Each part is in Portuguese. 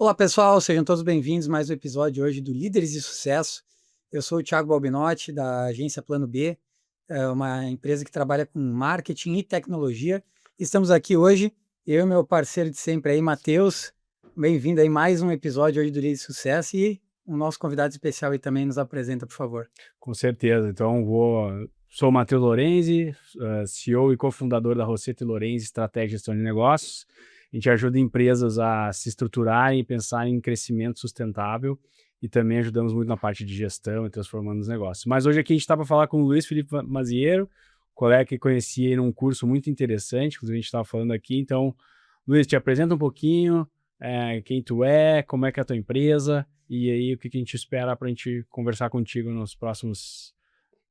Olá pessoal, sejam todos bem-vindos a mais um episódio hoje do Líderes de Sucesso. Eu sou o Thiago Balbinotti, da agência Plano B, uma empresa que trabalha com marketing e tecnologia. Estamos aqui hoje, eu e meu parceiro de sempre aí, Matheus. Bem-vindo aí a mais um episódio hoje do Líderes de Sucesso e o nosso convidado especial aí também nos apresenta, por favor. Com certeza. Então, sou o Matheus Lorenzi, CEO e cofundador da Rosseto Lorenzi Estratégia e Gestão de Negócios. A gente ajuda empresas a se estruturarem e pensar em crescimento sustentável e também ajudamos muito na parte de gestão e transformando os negócios. Mas hoje aqui a gente está para falar com o Luiz Felipe Maziero, colega que conheci em um curso muito interessante, inclusive a gente estava falando aqui. Então, Luiz, te apresenta um pouquinho, quem tu é, como é que é a tua empresa e aí o que a gente espera para a gente conversar contigo nos próximos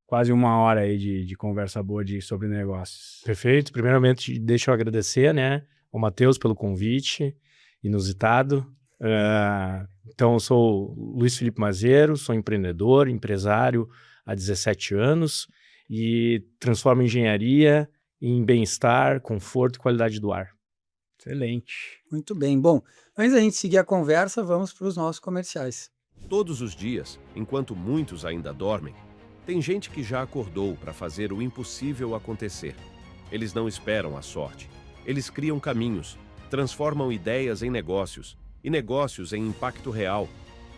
quase uma hora aí de conversa boa sobre negócios. Perfeito. Primeiramente, deixa eu agradecer, né, ao Matheus pelo convite, inusitado. Então, eu sou Luiz Felipe Maziero, sou empreendedor, empresário há 17 anos e transformo engenharia em bem-estar, conforto e qualidade do ar. Excelente. Muito bem. Bom, antes da gente seguir a conversa, vamos para os nossos comerciais. Todos os dias, enquanto muitos ainda dormem, tem gente que já acordou para fazer o impossível acontecer. Eles não esperam a sorte. Eles criam caminhos, transformam ideias em negócios e negócios em impacto real.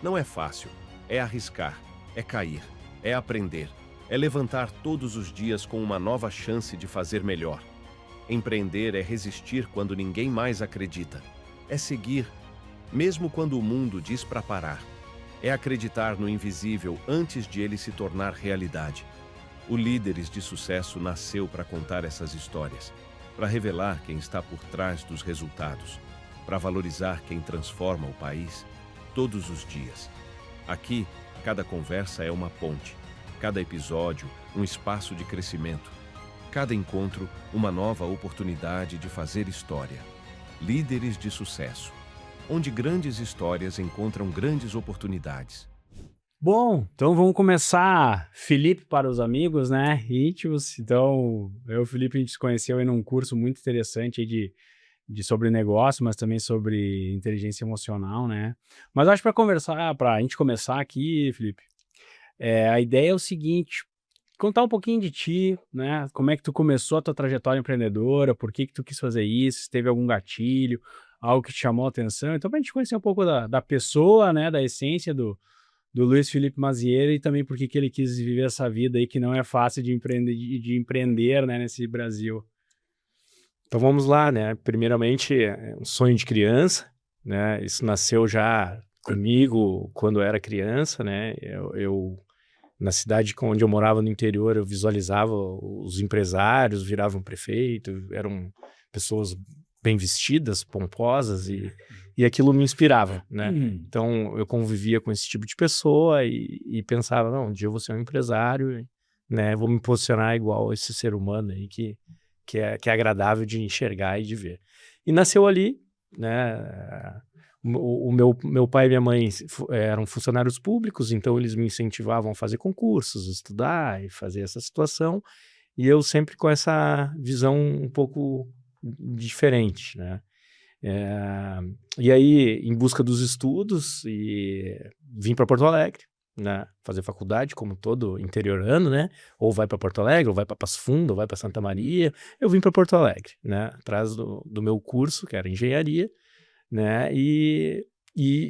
Não é fácil. É arriscar, é cair, é aprender, é levantar todos os dias com uma nova chance de fazer melhor. Empreender é resistir quando ninguém mais acredita. É seguir, mesmo quando o mundo diz para parar. É acreditar no invisível antes de ele se tornar realidade. O Líderes de Sucesso nasceu para contar essas histórias, para revelar quem está por trás dos resultados, para valorizar quem transforma o país todos os dias. Aqui, cada conversa é uma ponte, cada episódio, um espaço de crescimento, cada encontro, uma nova oportunidade de fazer história. Líderes de Sucesso, onde grandes histórias encontram grandes oportunidades. Bom, então vamos começar. Felipe para os amigos, né? Íntimos. Então, eu e o Felipe, a gente se conheceu em um curso muito interessante aí sobre negócio, mas também sobre inteligência emocional, né? Mas acho para a gente começar aqui, Felipe, a ideia é o seguinte: contar um pouquinho de ti, né? Como é que tu começou a tua trajetória empreendedora, por que tu quis fazer isso, se teve algum gatilho, algo que te chamou a atenção. Então, para a gente conhecer um pouco da pessoa, né? Da essência do Luiz Felipe Maziero e também por que ele quis viver essa vida aí que não é fácil de empreender, né, nesse Brasil. Então vamos lá, né? Primeiramente, é um sonho de criança, né? Isso nasceu já comigo quando eu era criança, né? Na cidade onde eu morava no interior, eu visualizava os empresários, viravam prefeito, eram pessoas bem vestidas, pomposas e aquilo me inspirava, né? Então eu convivia com esse tipo de pessoa e pensava, não, um dia eu vou ser um empresário, né? Vou me posicionar igual esse ser humano aí que é agradável de enxergar e de ver. E nasceu ali, né? O meu pai e minha mãe eram funcionários públicos, então eles me incentivavam a fazer concursos, estudar e fazer essa situação, e eu sempre com essa visão um pouco diferente, né? E aí, em busca dos estudos, e vim para Porto Alegre, né, fazer faculdade, como todo interiorano, né? Ou vai para Porto Alegre, ou vai para Passo Fundo, ou vai para Santa Maria. Eu vim para Porto Alegre, né? Atrás do meu curso, que era engenharia, né? E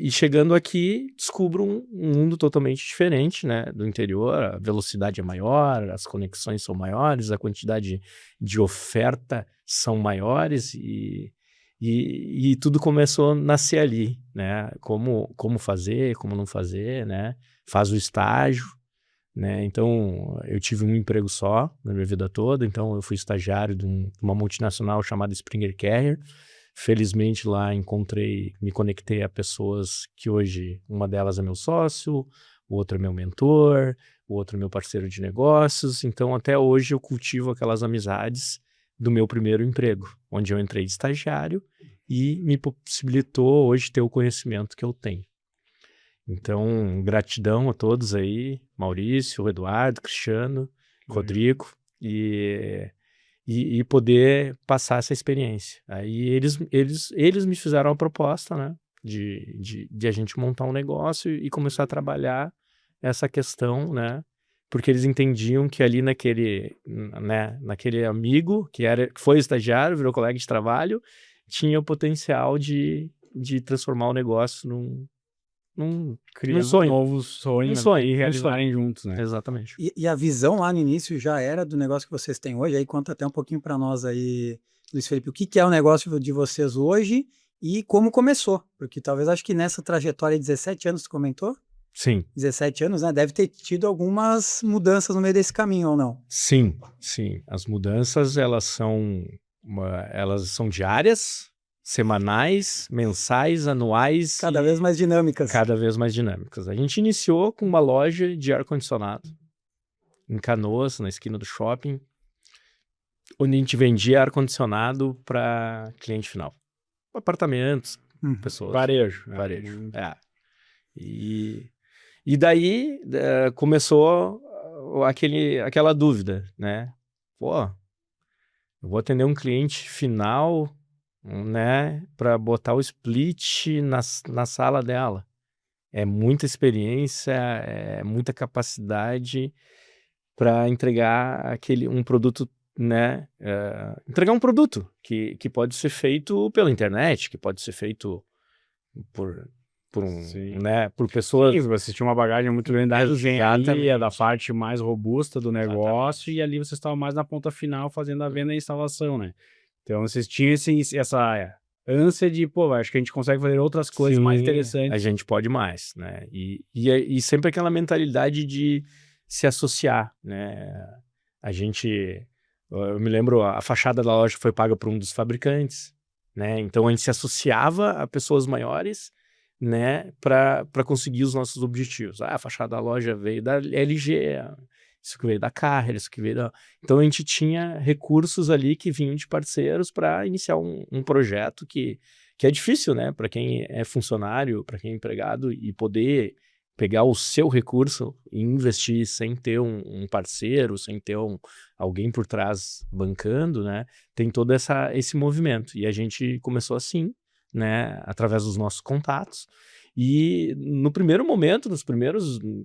chegando aqui, descubro um mundo totalmente diferente, né? Do interior, a velocidade é maior, as conexões são maiores, a quantidade de oferta são maiores e tudo começou a nascer ali, né? Como fazer, como não fazer, né? Faz o estágio, né? Então, eu tive um emprego só na minha vida toda, então eu fui estagiário de uma multinacional chamada Springer Carrier. Felizmente lá me conectei a pessoas que hoje, uma delas é meu sócio, o outro é meu mentor, o outro é meu parceiro de negócios. Então, até hoje eu cultivo aquelas amizades do meu primeiro emprego, onde eu entrei de estagiário e me possibilitou hoje ter o conhecimento que eu tenho. Então, gratidão a todos aí, Maurício, Eduardo, Cristiano, Rodrigo, e poder passar essa experiência. Aí eles me fizeram uma proposta, né? de a gente montar um negócio e começar a trabalhar essa questão, né? Porque eles entendiam que ali naquele amigo que foi estagiário, virou colega de trabalho, tinha o potencial de transformar o negócio Criar sonho. Novos sonhos sonho, e realizarem juntos, né? Exatamente. E a visão lá no início já era do negócio que vocês têm hoje? Aí conta até um pouquinho para nós aí, Luiz Felipe, o que é o negócio de vocês hoje e como começou? Porque talvez acho que nessa trajetória de 17 anos, tu comentou? Sim. 17 anos, né? Deve ter tido algumas mudanças no meio desse caminho, ou não? Sim. As mudanças, elas são diárias, semanais, mensais, anuais. Cada vez mais dinâmicas. Cada vez mais dinâmicas. A gente iniciou com uma loja de ar-condicionado em Canoas, na esquina do shopping, onde a gente vendia ar-condicionado para cliente final. Apartamentos, pessoas. Varejo. É. E daí começou aquela dúvida, né? Pô, eu vou atender um cliente final, né, para botar o split na sala dela. É muita experiência, é muita capacidade para entregar um produto, né? Entregar um produto que pode ser feito pela internet, que pode ser feito por pessoas. Sim, você tinha uma bagagem muito grande da engenharia, da parte mais robusta do negócio, e ali você estava mais na ponta final fazendo a venda e a instalação, né? Então vocês tinham essa ânsia de, pô, acho que a gente consegue fazer outras coisas mais interessantes. A gente pode mais, né? E sempre aquela mentalidade de se associar, né? Eu me lembro, a fachada da loja foi paga por um dos fabricantes, né? Então a gente se associava a pessoas maiores, né, para conseguir os nossos objetivos. A fachada da loja veio da LG, isso que veio da Carrier, isso que veio da... Então a gente tinha recursos ali que vinham de parceiros para iniciar um projeto que é difícil, né, para quem é funcionário, para quem é empregado, e poder pegar o seu recurso e investir sem ter um parceiro, sem ter alguém por trás bancando, né, tem todo esse movimento. E a gente começou assim, né, através dos nossos contatos, e no primeiro momento, no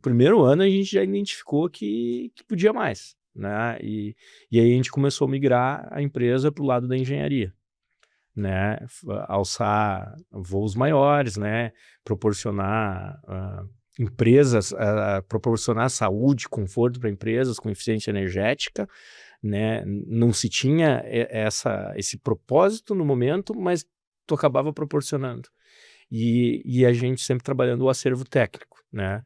primeiro ano, a gente já identificou que podia mais, né, e aí a gente começou a migrar a empresa para o lado da engenharia, né, alçar voos maiores, né, proporcionar proporcionar saúde, conforto para empresas com eficiência energética, né, não se tinha esse propósito no momento, mas tu acabava proporcionando. E a gente sempre trabalhando o acervo técnico, né?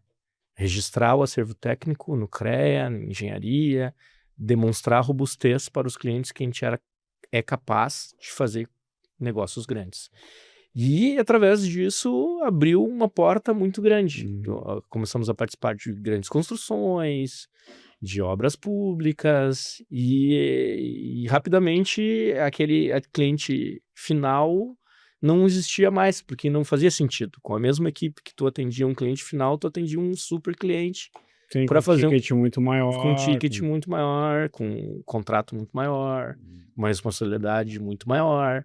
Registrar o acervo técnico no CREA, na engenharia, demonstrar a robustez para os clientes que a gente é capaz de fazer negócios grandes. E, através disso, abriu uma porta muito grande. Começamos a participar de grandes construções, de obras públicas, e rapidamente aquele cliente final não existia mais, porque não fazia sentido. Com a mesma equipe que tu atendia um cliente final, tu atendia um super cliente para fazer um ticket muito maior. Com um ticket muito maior, com um contrato muito maior, uma responsabilidade muito maior.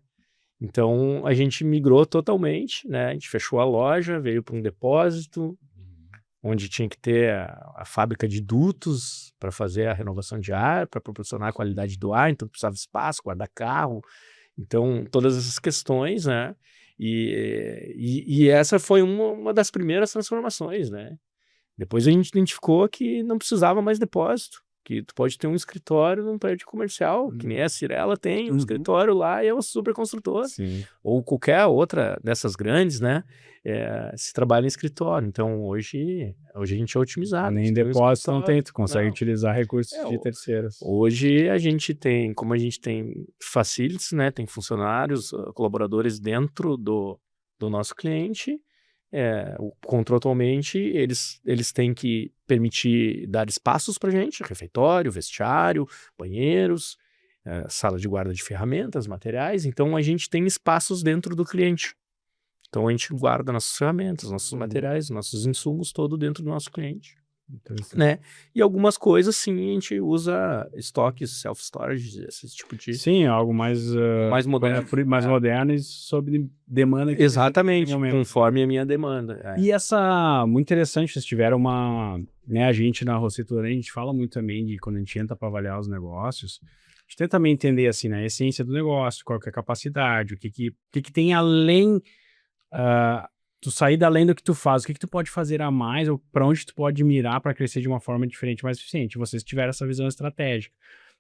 Então, a gente migrou totalmente, né? A gente fechou a loja, veio para um depósito, onde tinha que ter a fábrica de dutos para fazer a renovação de ar, para proporcionar a qualidade do ar, então precisava espaço, guardar carro. Então, todas essas questões, né? E essa foi uma das primeiras transformações, né? Depois a gente identificou que não precisava mais depósito, que tu pode ter um escritório num prédio comercial, que nem a Cirela tem um escritório lá e é uma super construtora. Sim. Ou qualquer outra dessas grandes, né? Se trabalha em escritório. Então, hoje a gente é otimizado. Nem depósito não tem, tu consegue utilizar recursos de terceiros. Hoje a gente tem, como a gente tem facilities, né? Tem funcionários, colaboradores dentro do nosso cliente, contratualmente eles têm que permitir dar espaços para a gente, refeitório, vestiário, banheiros, sala de guarda de ferramentas, materiais. Então a gente tem espaços dentro do cliente. Então a gente guarda nossas ferramentas, nossos materiais, nossos insumos todo dentro do nosso cliente. né? E algumas coisas, sim, a gente usa estoques, self-storage, esse tipo de... Sim, algo mais, mais moderno. mais moderno e sob demanda. Que Exatamente, tem momento. conforme a minha demanda. E muito interessante, vocês tiveram né, a gente na Rossetor, a gente fala muito também de quando a gente entra para avaliar os negócios, a gente tenta também entender, assim, né, a essência do negócio, qual que é a capacidade, o que tem além, tu sair além do que tu faz, o que tu pode fazer a mais, ou para onde tu pode mirar para crescer de uma forma diferente, mais eficiente. Vocês tiveram essa visão estratégica.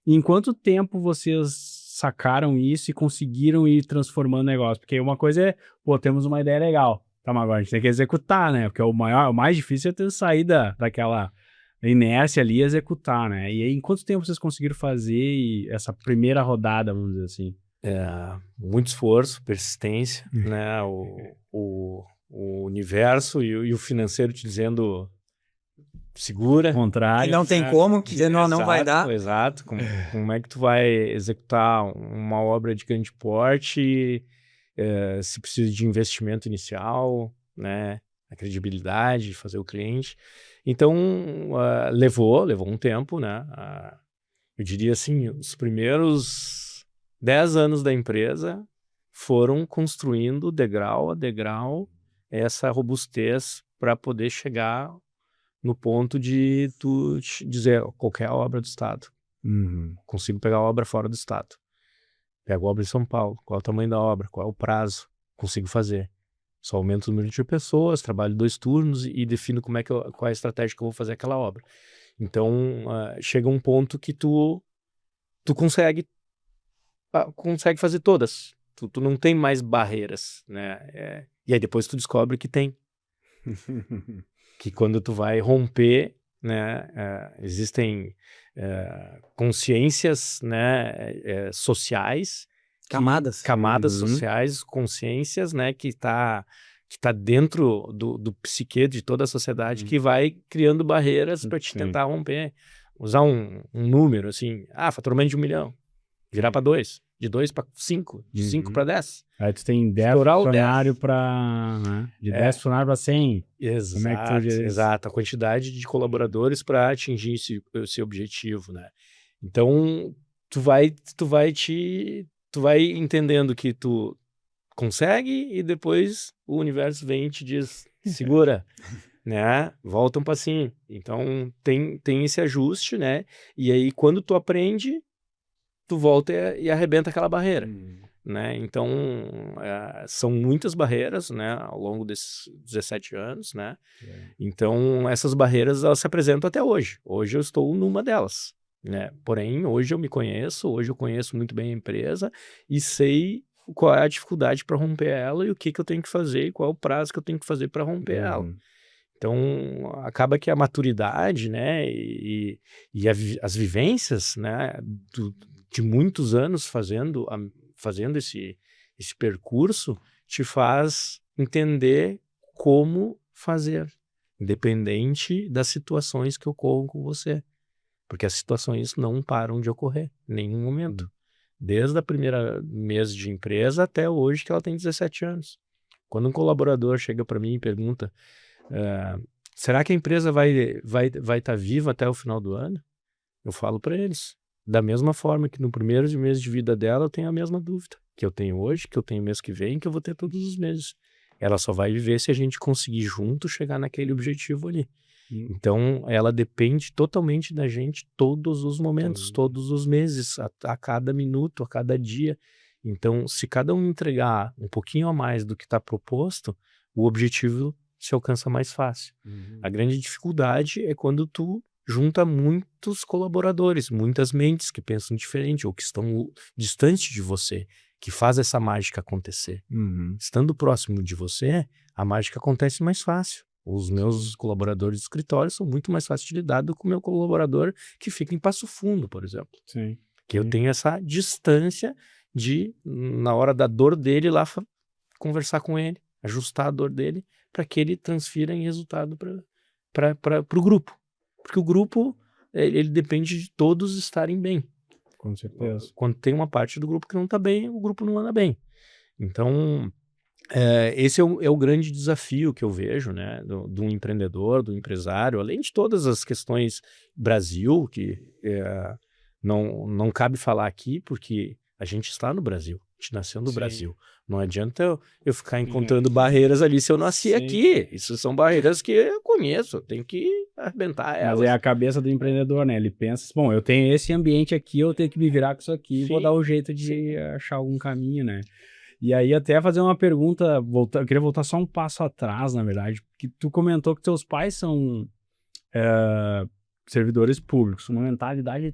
E em quanto tempo vocês sacaram isso e conseguiram ir transformando o negócio? Porque uma coisa é, pô, temos uma ideia legal, tá, mas agora a gente tem que executar, né? Porque o mais difícil é ter sair daquela inércia ali e executar, né? E aí, em quanto tempo vocês conseguiram fazer essa primeira rodada, vamos dizer assim? Muito esforço, persistência, né? O universo e o financeiro te dizendo segura. Contrário. Que não tem como, que não vai dar. Exato. Como é que tu vai executar uma obra de grande porte, se precisa de investimento inicial, né? A credibilidade de fazer o cliente. Então, levou um tempo, né? Eu diria assim, os primeiros 10 anos da empresa foram construindo degrau a degrau essa robustez para poder chegar no ponto de tu dizer qualquer obra do Estado. Consigo pegar a obra fora do Estado. Pego a obra em São Paulo. Qual é o tamanho da obra? Qual é o prazo? Consigo fazer. Só aumento o número de pessoas, trabalho 2 turnos e defino qual é a estratégia que eu vou fazer aquela obra. Então, chega um ponto que tu consegue fazer todas. Tu não tem mais barreiras, né? E aí depois tu descobre que tem. Que quando tu vai romper, né, existem consciências, né, sociais. Camadas. Sociais, consciências, né, que tá dentro do psique de toda a sociedade, que vai criando barreiras para te tentar romper. Usar um número, assim, faturamento de 1 milhão, virar para 2, de 2 para 5, de 5 para 10. Aí tu tem 10 funcionários para... Né? De 10 funcionários para 100. Exato, Como é que tu exato. A quantidade de colaboradores para atingir esse objetivo, né? Então, tu vai entendendo que tu consegue e depois o universo vem e te diz, segura, né? Volta um passinho. Então, tem esse ajuste, né? E aí, quando tu aprende, tu volta e arrebenta aquela barreira, né? Então, são muitas barreiras, né? Ao longo desses 17 anos, né? Então, essas barreiras, elas se apresentam até hoje. Hoje eu estou numa delas, né? Porém, hoje eu me conheço, hoje eu conheço muito bem a empresa e sei qual é a dificuldade para romper ela e o que eu tenho que fazer e qual é o prazo que eu tenho que fazer para romper ela. Então, acaba que a maturidade, né, e as vivências, né, de muitos anos fazendo esse percurso te faz entender como fazer, independente das situações que ocorram com você. Porque as situações não param de ocorrer em nenhum momento. Desde a primeira mês de empresa até hoje, que ela tem 17 anos. Quando um colaborador chega para mim e pergunta, será que a empresa vai estar viva até o final do ano? Eu falo para eles, da mesma forma que no primeiro mês de vida dela eu tenho a mesma dúvida que eu tenho hoje, que eu tenho mês que vem, que eu vou ter todos os meses. Ela só vai viver se a gente conseguir junto chegar naquele objetivo ali. Então, ela depende totalmente da gente todos os momentos, todos os meses, a cada minuto, a cada dia. Então, se cada um entregar um pouquinho a mais do que está proposto, o objetivo se alcança mais fácil. A grande dificuldade é quando tu junta muitos colaboradores, muitas mentes que pensam diferente ou que estão distantes de você, que faz essa mágica acontecer. Estando próximo de você, a mágica acontece mais fácil. Os meus colaboradores de escritório são muito mais fáceis de lidar do que o meu colaborador que fica em Passo Fundo, por exemplo. Sim. Que eu tenho essa distância de, na hora da dor dele, lá conversar com ele, ajustar a dor dele, para que ele transfira em resultado para o grupo. Porque o grupo, ele depende de todos estarem bem. Com certeza. Quando tem uma parte do grupo que não está bem, o grupo não anda bem. Então, Esse é o grande desafio que eu vejo, né, do empreendedor, do empresário, além de todas as questões Brasil, que não cabe falar aqui, porque a gente está no Brasil, a gente nasceu no Sim. Brasil. Não adianta eu ficar encontrando barreiras ali se eu nasci Sim. aqui. Isso são barreiras que eu conheço, eu tenho que arrebentar elas. Mas é a cabeça do empreendedor, né? Ele pensa, bom, eu tenho esse ambiente aqui, eu tenho que me virar com isso aqui, vou Sim. dar o jeito de achar algum caminho, né? E aí até fazer uma pergunta, eu queria voltar só um passo atrás, na verdade, porque tu comentou que teus pais são servidores públicos, uma mentalidade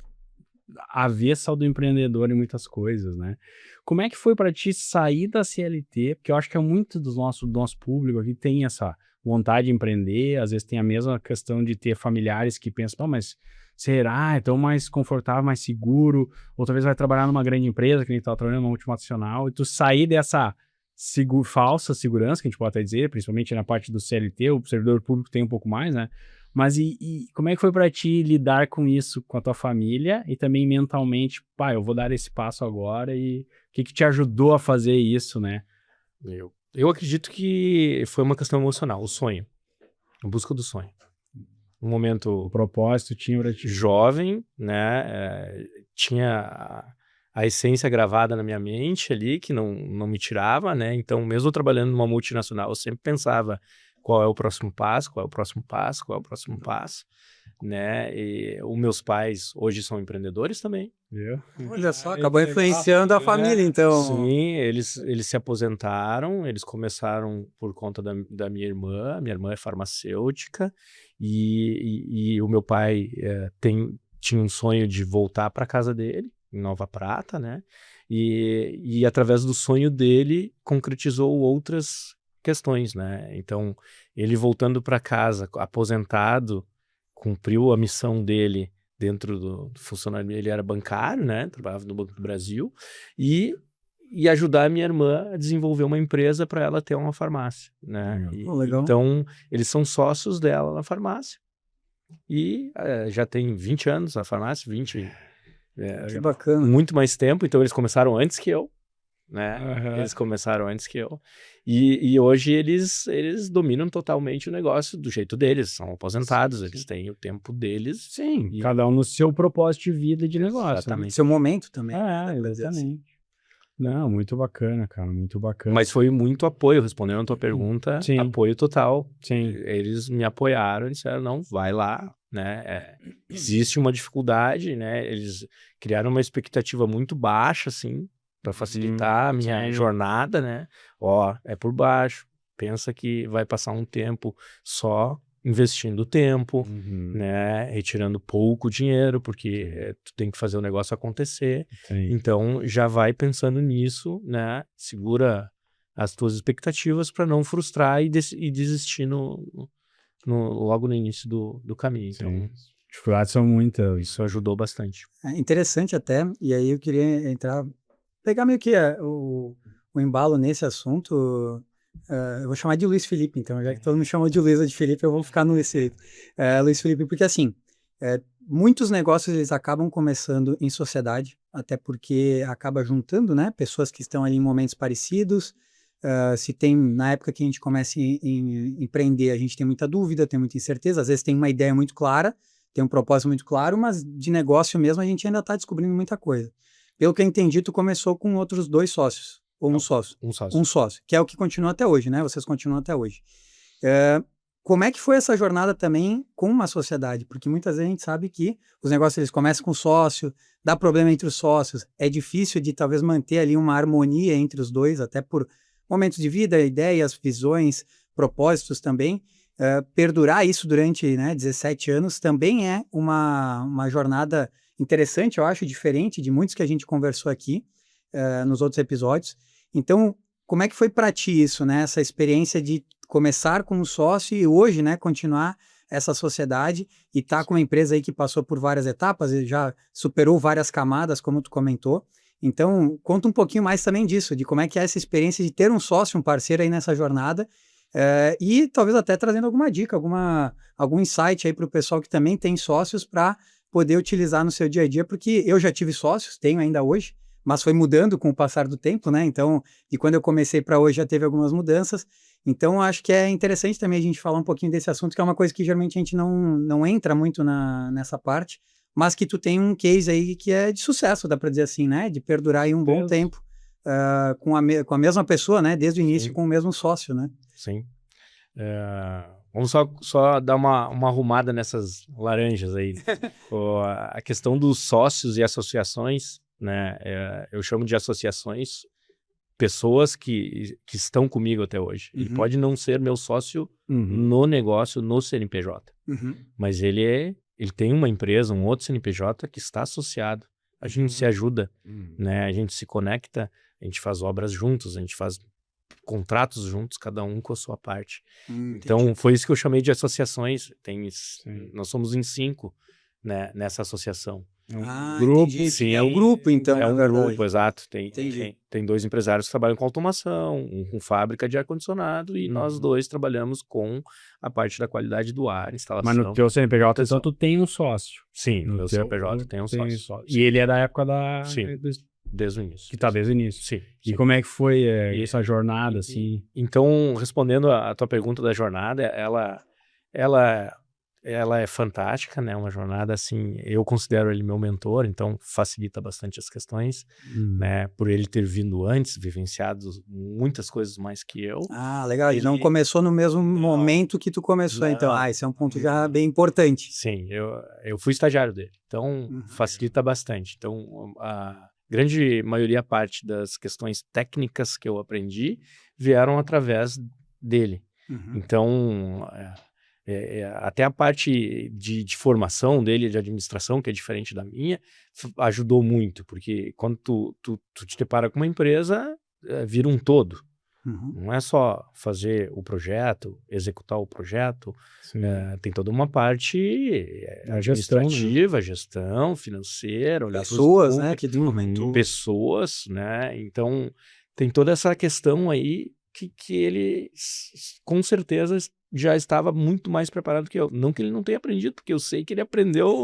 avessa ao do empreendedor em muitas coisas, né? Como é que foi para ti sair da CLT? Porque eu acho que é muito do nosso público aqui tem essa vontade de empreender, às vezes tem a mesma questão de ter familiares que pensam, não, mas será? É tão mais confortável, mais seguro, ou talvez vai trabalhar numa grande empresa, que nem estava trabalhando numa multinacional, e tu sair dessa falsa segurança, que a gente pode até dizer, principalmente na parte do CLT, o servidor público tem um pouco mais, né? Mas e como é que foi para ti lidar com isso com a tua família e também mentalmente, pai, eu vou dar esse passo agora e o que te ajudou a fazer isso, né? Eu acredito que foi uma questão emocional, o sonho, a busca do sonho. Um momento O propósito tinha pra ti. jovem, né? Tinha a essência gravada na minha mente ali, que não me tirava, né? Então, mesmo trabalhando numa multinacional, eu sempre pensava qual é o próximo passo, qual é o próximo passo, qual é o próximo passo, né? E os meus pais hoje são empreendedores também. Viu? Olha só, acabou influenciando a família, então. Sim, eles se aposentaram, eles começaram por conta da minha irmã é farmacêutica, e o meu pai tinha um sonho de voltar para casa dele, em Nova Prata, né? E através do sonho dele, concretizou outras questões, né? Então, ele voltando para casa, aposentado, cumpriu a missão dele dentro do funcionário, ele era bancário, né? Trabalhava no Banco do Brasil, e ajudar a minha irmã a desenvolver uma empresa para ela ter uma farmácia, né? Legal. Então, eles são sócios dela na farmácia. E já tem 20 anos a farmácia, 20... Que bacana. muito mais tempo, então eles começaram antes que eu, né? Uhum. Eles começaram antes que eu. E hoje eles dominam totalmente o negócio do jeito deles, são aposentados, eles têm o tempo deles. Sim, E- cada um no seu propósito de vida e de negócio. Exatamente. Seu momento também. Exatamente. Não, muito bacana, cara, muito bacana. Mas foi muito apoio, respondendo a tua pergunta, Sim. apoio total. Sim. Eles me apoiaram e disseram, não, vai lá, né? Existe uma dificuldade, né? Eles criaram uma expectativa muito baixa, assim, para facilitar a minha jornada, né? Ó, é por baixo, pensa que vai passar um tempo só investindo tempo, né? Retirando pouco dinheiro, porque tu tem que fazer o negócio acontecer. Sim. Então, já vai pensando nisso, né? Segura as tuas expectativas para não frustrar e desistir logo no início do caminho. Então, Dificuldades são muitas. isso ajudou bastante. É interessante até, e aí eu queria pegar meio que o embalo nesse assunto. Eu vou chamar de Luiz Felipe, então, já que todo mundo chamou de Luiza de Felipe, eu vou ficar no Luiz Felipe. Luiz Felipe, porque assim, muitos negócios eles acabam começando em sociedade, até porque acaba juntando, né, pessoas que estão ali em momentos parecidos. Se tem, na época que a gente começa a empreender, a gente tem muita dúvida, tem muita incerteza, às vezes tem uma ideia muito clara, tem um propósito muito claro, mas de negócio mesmo a gente ainda está descobrindo muita coisa. Pelo que eu entendi, tu começou com outros 2 sócios, ou um sócio. Um sócio. Um sócio, que é o que continua até hoje, né? Vocês continuam até hoje. Como é que foi essa jornada também com uma sociedade? Porque muitas vezes a gente sabe que os negócios eles começam com sócio, dá problema entre os sócios, é difícil de talvez manter ali uma harmonia entre os dois, até por momentos de vida, ideias, visões, propósitos também. Perdurar isso durante 17 anos também é uma jornada interessante, eu acho, diferente de muitos que a gente conversou aqui nos outros episódios. Então, como é que foi para ti isso, né? Essa experiência de começar com um sócio e hoje, né, continuar essa sociedade e tá com uma empresa aí que passou por várias etapas e já superou várias camadas, como tu comentou. Então, conta um pouquinho mais também disso, de como é que é essa experiência de ter um sócio, um parceiro aí nessa jornada, e talvez até trazendo alguma dica, algum insight aí para o pessoal que também tem sócios para poder utilizar no seu dia a dia, porque eu já tive sócios, tenho ainda hoje, mas foi mudando com o passar do tempo, né? Então, de quando eu comecei para hoje já teve algumas mudanças. Então, acho que é interessante também a gente falar um pouquinho desse assunto, que é uma coisa que geralmente a gente não entra muito nessa parte, mas que tu tem um case aí que é de sucesso, dá para dizer assim, né? De perdurar aí um bom tempo com a mesma pessoa, né? Desde o início, com o mesmo sócio, né? Sim. Vamos só dar uma arrumada nessas laranjas aí. A questão dos sócios e associações, né? Eu chamo de associações pessoas que estão comigo até hoje. Ele pode não ser meu sócio no negócio, no CNPJ, mas ele tem uma empresa, um outro CNPJ que está associado. A gente se ajuda, né? A gente se conecta, a gente faz obras juntos, a gente faz contratos juntos, cada um com a sua parte. Então, foi isso que eu chamei de associações. Nós somos em 5, né, nessa associação. Grupo, sim, é o grupo, então. É um grupo, exato. Tem 2 empresários que trabalham com automação, um com fábrica de ar-condicionado, e nós 2 trabalhamos com a parte da qualidade do ar, instalação. Mas no teu CNPJ, então, tu tem um sócio. Sim, no meu CNPJ tem um sócio. E ele é da época da... Sim, desde o início. Que tá desde o início. Sim. E como é que foi essa jornada, assim? Então, respondendo a tua pergunta da jornada, ela é fantástica, né? Uma jornada, assim, eu considero ele meu mentor, então facilita bastante as questões, né? Por ele ter vindo antes, vivenciado muitas coisas mais que eu. Ah, legal. Ele não começou no mesmo momento que tu começou, então. Esse é um ponto já bem importante. Sim, eu fui estagiário dele, então facilita bastante. Então, a grande maioria, parte das questões técnicas que eu aprendi vieram através dele. Então, até a parte de formação dele, de administração, que é diferente da minha, ajudou muito, porque quando tu te depara com uma empresa, vira um todo. Não é só fazer o projeto, executar o projeto, tem toda uma parte administrativa, gestão financeira, olhar pessoas, né? Que pessoas, né? Então, tem toda essa questão aí que ele, com certeza, já estava muito mais preparado que eu. Não que ele não tenha aprendido, porque eu sei que ele aprendeu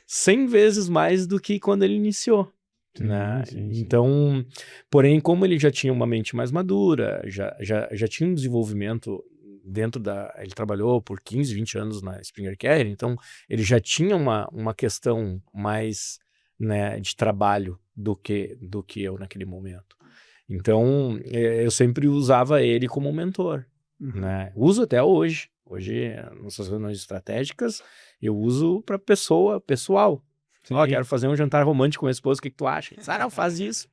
100 vezes mais do que quando ele iniciou. Né? Sim. Então, porém, como ele já tinha uma mente mais madura, já tinha um desenvolvimento dentro ele trabalhou por 15, 20 anos na Springer Care, então ele já tinha uma questão mais, né, de trabalho do que eu naquele momento. Então, eu sempre usava ele como mentor, né? Uso até hoje. Hoje, nossas reuniões estratégicas, eu uso para pessoal. Quero fazer um jantar romântico com minha esposa, o que tu acha? Não, faz isso.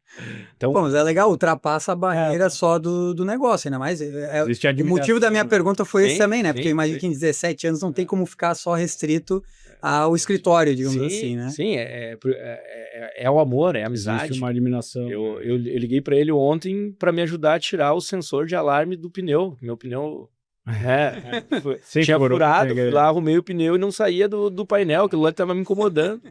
Então, bom, mas é legal, ultrapassa a barreira só do negócio, ainda mais. O motivo da minha pergunta foi esse também, né? Porque eu imagino que em 17 anos não tem como ficar só restrito ao escritório, digamos assim, né? Sim, é o amor, é a amizade. Existe uma admiração. Eu liguei para ele ontem para me ajudar a tirar o sensor de alarme do pneu. Meu pneu tinha furado, fui lá, arrumei o pneu e não saía do painel, aquilo lá estava me incomodando.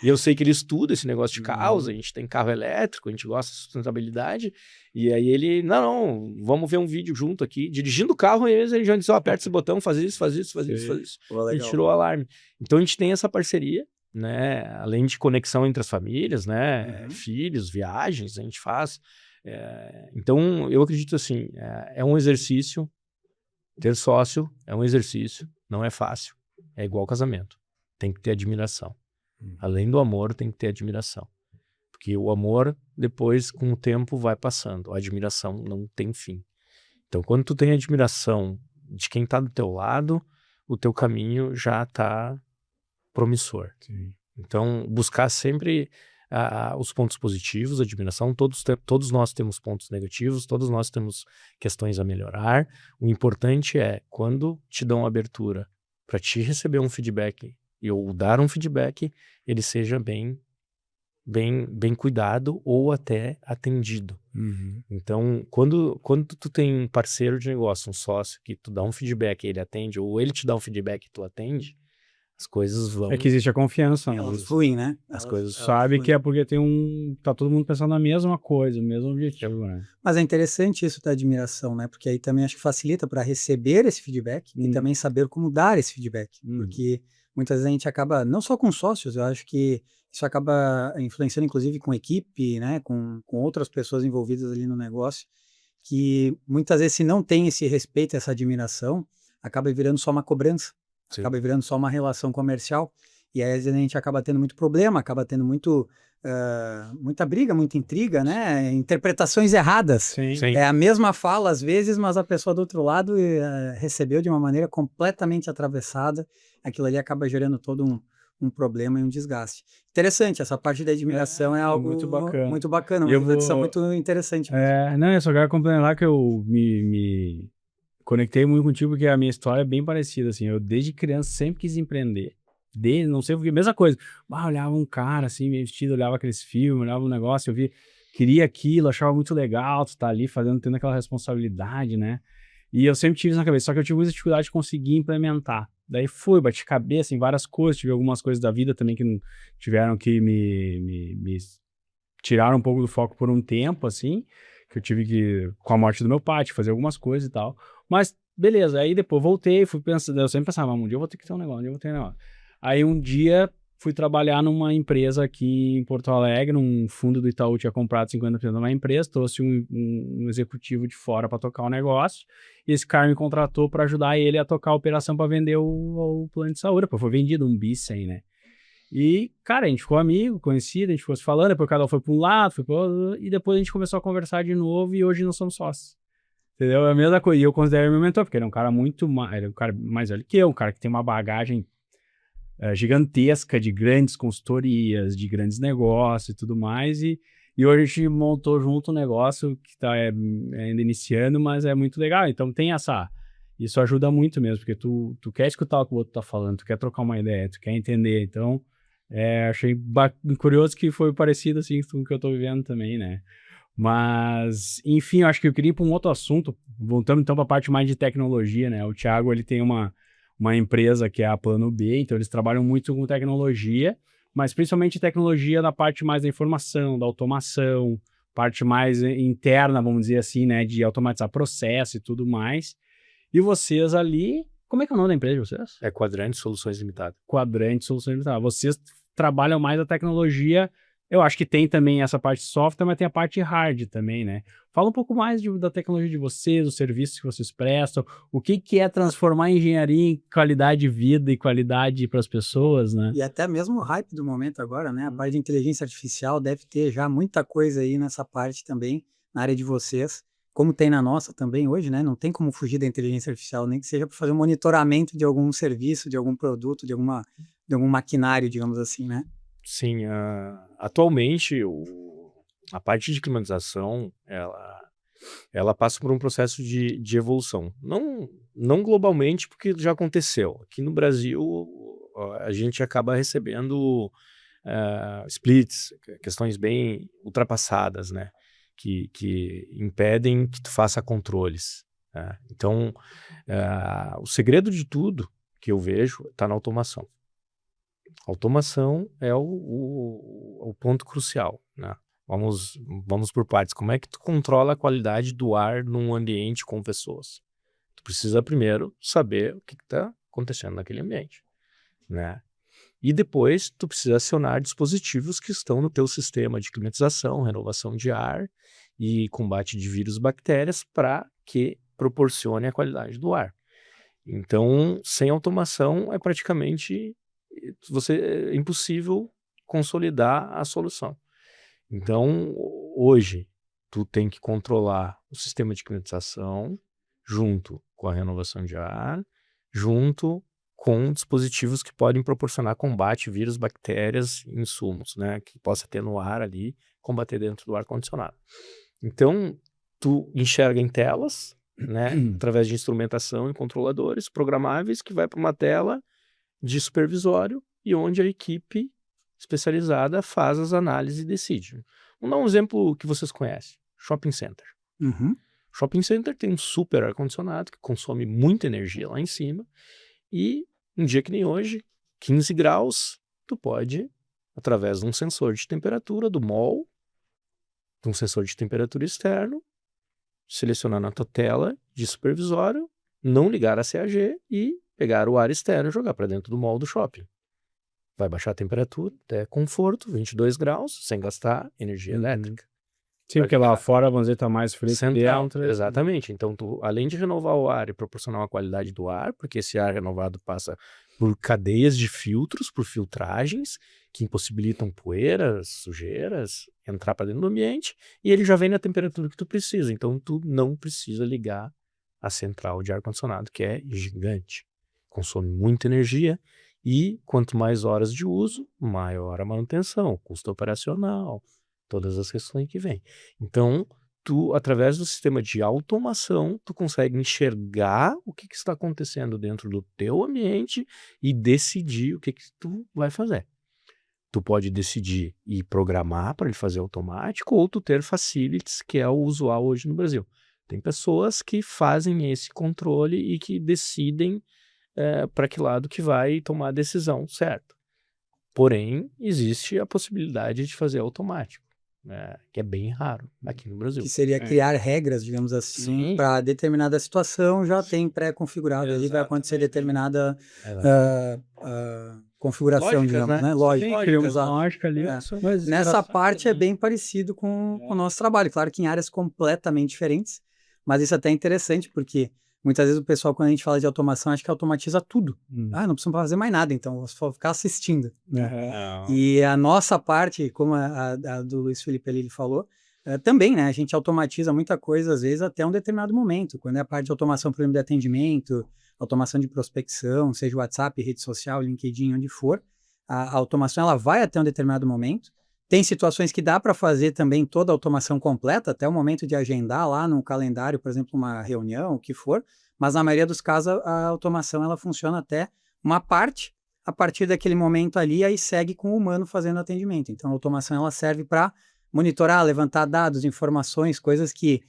E eu sei que ele estuda esse negócio de carros, a gente tem carro elétrico, a gente gosta de sustentabilidade, e aí ele, não, vamos ver um vídeo junto aqui, dirigindo o carro, ele já disse, aperta esse botão, faz isso. A gente tirou o alarme. Então a gente tem essa parceria, né, além de conexão entre as famílias, né, filhos, viagens, a gente faz. Então eu acredito assim, é um exercício, ter sócio é um exercício, não é fácil, é igual casamento, tem que ter admiração. Além do amor, tem que ter admiração. Porque o amor, depois, com o tempo, vai passando. A admiração não tem fim. Então, quando tu tem admiração de quem está do teu lado, o teu caminho já está promissor. Sim. Então, buscar sempre os pontos positivos, a admiração. Todos nós temos pontos negativos, todos nós temos questões a melhorar. O importante é, quando te dão abertura para te receber um feedback ou dar um feedback, ele seja bem cuidado ou até atendido. Então, quando tu tem um parceiro de negócio, um sócio, que tu dá um feedback e ele atende, ou ele te dá um feedback e tu atende, as coisas vão... É que existe a confiança. Elas fluem, né? As coisas sabe que é porque tá todo mundo pensando na mesma coisa, o mesmo objetivo, né? Mas é interessante isso da admiração, né? Porque aí também acho que facilita para receber esse feedback e também saber como dar esse feedback. Porque muitas vezes a gente acaba, não só com sócios, eu acho que isso acaba influenciando, inclusive, com equipe, né, com outras pessoas envolvidas ali no negócio, que muitas vezes, se não tem esse respeito, essa admiração, acaba virando só uma cobrança, Sim. acaba virando só uma relação comercial, e aí às vezes a gente acaba tendo muito problema, acaba tendo muita briga, muita intriga, né? Interpretações erradas. Sim. Sim. É a mesma fala às vezes, mas a pessoa do outro lado recebeu de uma maneira completamente atravessada, aquilo ali acaba gerando todo um problema e um desgaste. Interessante, essa parte da admiração é algo muito bacana. muito bacana, uma Eu reflexão vou- muito interessante mesmo. Não, eu só quero complementar que eu me conectei muito contigo, porque a minha história é bem parecida, assim, eu desde criança sempre quis empreender, não sei porque, mesma coisa, olhava um cara assim, meio vestido, olhava aqueles filmes, olhava um negócio, queria aquilo, achava muito legal, tu tá ali tendo aquela responsabilidade, né, e eu sempre tive isso na cabeça, só que eu tive muita dificuldade de conseguir implementar, daí bati cabeça em várias coisas, tive algumas coisas da vida também que tiveram que me tiraram um pouco do foco por um tempo, assim, que eu tive que, com a morte do meu pai, fazer algumas coisas e tal. Mas, beleza, aí depois voltei, fui pensando, eu sempre pensava, um dia eu vou ter que ter um negócio, um dia eu vou ter um negócio. Aí um dia fui trabalhar numa empresa aqui em Porto Alegre, um fundo do Itaú tinha comprado 50% de uma empresa, trouxe um executivo de fora para tocar o negócio, e esse cara me contratou para ajudar ele a tocar a operação para vender o plano de saúde, depois foi vendido um bi 100, né? E, cara, a gente ficou amigo, conhecido, a gente ficou se falando, depois cada um foi para um lado, foi pro outro, e depois a gente começou a conversar de novo e hoje nós somos sócios. Entendeu? É a mesma coisa. E eu considero ele meu mentor, porque ele é um cara ele é um cara mais velho que eu, um cara que tem uma bagagem gigantesca de grandes consultorias, de grandes negócios e tudo mais. E hoje a gente montou junto um negócio que está ainda iniciando, mas é muito legal. Então tem isso ajuda muito mesmo, porque tu quer escutar o que o outro tá falando, tu quer trocar uma ideia, tu quer entender. Então, achei curioso que foi parecido assim com o que eu tô vivendo também, né? Mas, enfim, eu acho que eu queria ir para um outro assunto, voltando então para a parte mais de tecnologia, né? O Thiago, ele tem uma empresa que é a Plano B, então eles trabalham muito com tecnologia, mas principalmente tecnologia na parte mais da informação, da automação, parte mais interna, vamos dizer assim, né? De automatizar processo e tudo mais. E vocês ali, como é que é o nome da empresa de vocês? É Quadrante Soluções Limitada. Quadrante Soluções Limitadas. Vocês trabalham mais a tecnologia, eu acho que tem também essa parte de software, mas tem a parte hard também, né? Fala um pouco mais da tecnologia de vocês, os serviços que vocês prestam, o que é transformar a engenharia em qualidade de vida e qualidade para as pessoas, né? E até mesmo o hype do momento agora, né? A parte de inteligência artificial deve ter já muita coisa aí nessa parte também, na área de vocês, como tem na nossa também hoje, né? Não tem como fugir da inteligência artificial, nem que seja para fazer um monitoramento de algum serviço, de algum produto, de algum maquinário, digamos assim, né? Sim, atualmente a parte de climatização, ela passa por um processo de evolução. Não globalmente, porque já aconteceu. Aqui no Brasil, a gente acaba recebendo splits, questões bem ultrapassadas, né? Que impedem que tu faça controles. Né? Então, o segredo de tudo que eu vejo está na automação. A automação é o ponto crucial, né? Vamos por partes. Como é que tu controla a qualidade do ar num ambiente com pessoas? Tu precisa primeiro saber o que está acontecendo naquele ambiente, né? E depois tu precisa acionar dispositivos que estão no teu sistema de climatização, renovação de ar e combate de vírus e bactérias para que proporcione a qualidade do ar. Então, sem automação é praticamente é impossível consolidar a solução. Então, hoje, tu tem que controlar o sistema de climatização junto com a renovação de ar, junto com dispositivos que podem proporcionar combate, vírus, bactérias, insumos, né, que possa ter no ar ali, combater dentro do ar-condicionado. Então, tu enxerga em telas, né, através de instrumentação e controladores programáveis, que vai para uma tela de supervisório e onde a equipe especializada faz as análises e decide. Vamos dar um exemplo que vocês conhecem, Shopping Center. Uhum. Shopping Center tem um super ar-condicionado que consome muita energia lá em cima e um dia que nem hoje, 15 graus, tu pode, através de um sensor de temperatura do mall, de um sensor de temperatura externo, selecionar na tua tela de supervisório, não ligar a CAG e pegar o ar externo e jogar para dentro do mall do shopping. vai baixar a temperatura até conforto, 22 graus, sem gastar energia elétrica. Sim, porque lá fora, vamos dizer, tá mais frio que Central, dentro. exatamente. Então, tu, além de renovar o ar e proporcionar uma qualidade do ar, porque esse ar renovado passa por cadeias de filtros, por filtragens, que impossibilitam poeiras, sujeiras, entrar para dentro do ambiente, e ele já vem na temperatura que tu precisa. Então, tu não precisa ligar a central de ar-condicionado, que é gigante. Consome muita energia, e quanto mais horas de uso, maior a manutenção, custo operacional, todas as questões que vêm. Então, tu, através do sistema de automação, tu consegue enxergar o que está acontecendo dentro do teu ambiente e decidir o que tu vai fazer. Tu pode decidir e programar para ele fazer automático, ou tu ter facilities, que é o usual hoje no Brasil. Tem pessoas que fazem esse controle e que decidem para que lado que vai tomar a decisão, certo? Porém, existe a possibilidade de fazer automático. Que é bem raro aqui no Brasil. Que seria criar regras, digamos assim, para determinada situação, já tem pré-configurado ali, vai acontecer determinada configuração, Lógicas, digamos, né? né? Lógica. Criamos lógica ali. Mas nessa parte é bem parecido com o nosso trabalho, claro que em áreas completamente diferentes, mas isso até é interessante, porque muitas vezes o pessoal, quando a gente fala de automação, acha que automatiza tudo. Não precisa fazer mais nada, então, vou só ficar assistindo. E a nossa parte, como a do Luiz Felipe ali ele falou, também, né? A gente automatiza muita coisa, às vezes, até um determinado momento. Quando é a parte de automação, por exemplo, de atendimento, automação de prospecção, seja WhatsApp, rede social, LinkedIn, onde for, a automação ela vai até um determinado momento. Tem situações que dá para fazer também toda a automação completa, até o momento de agendar lá no calendário, por exemplo, uma reunião, o que for, mas na maioria dos casos a automação ela funciona até uma parte, a partir daquele momento ali, aí segue com o humano fazendo atendimento. Então a automação ela serve para monitorar, levantar dados, informações, coisas que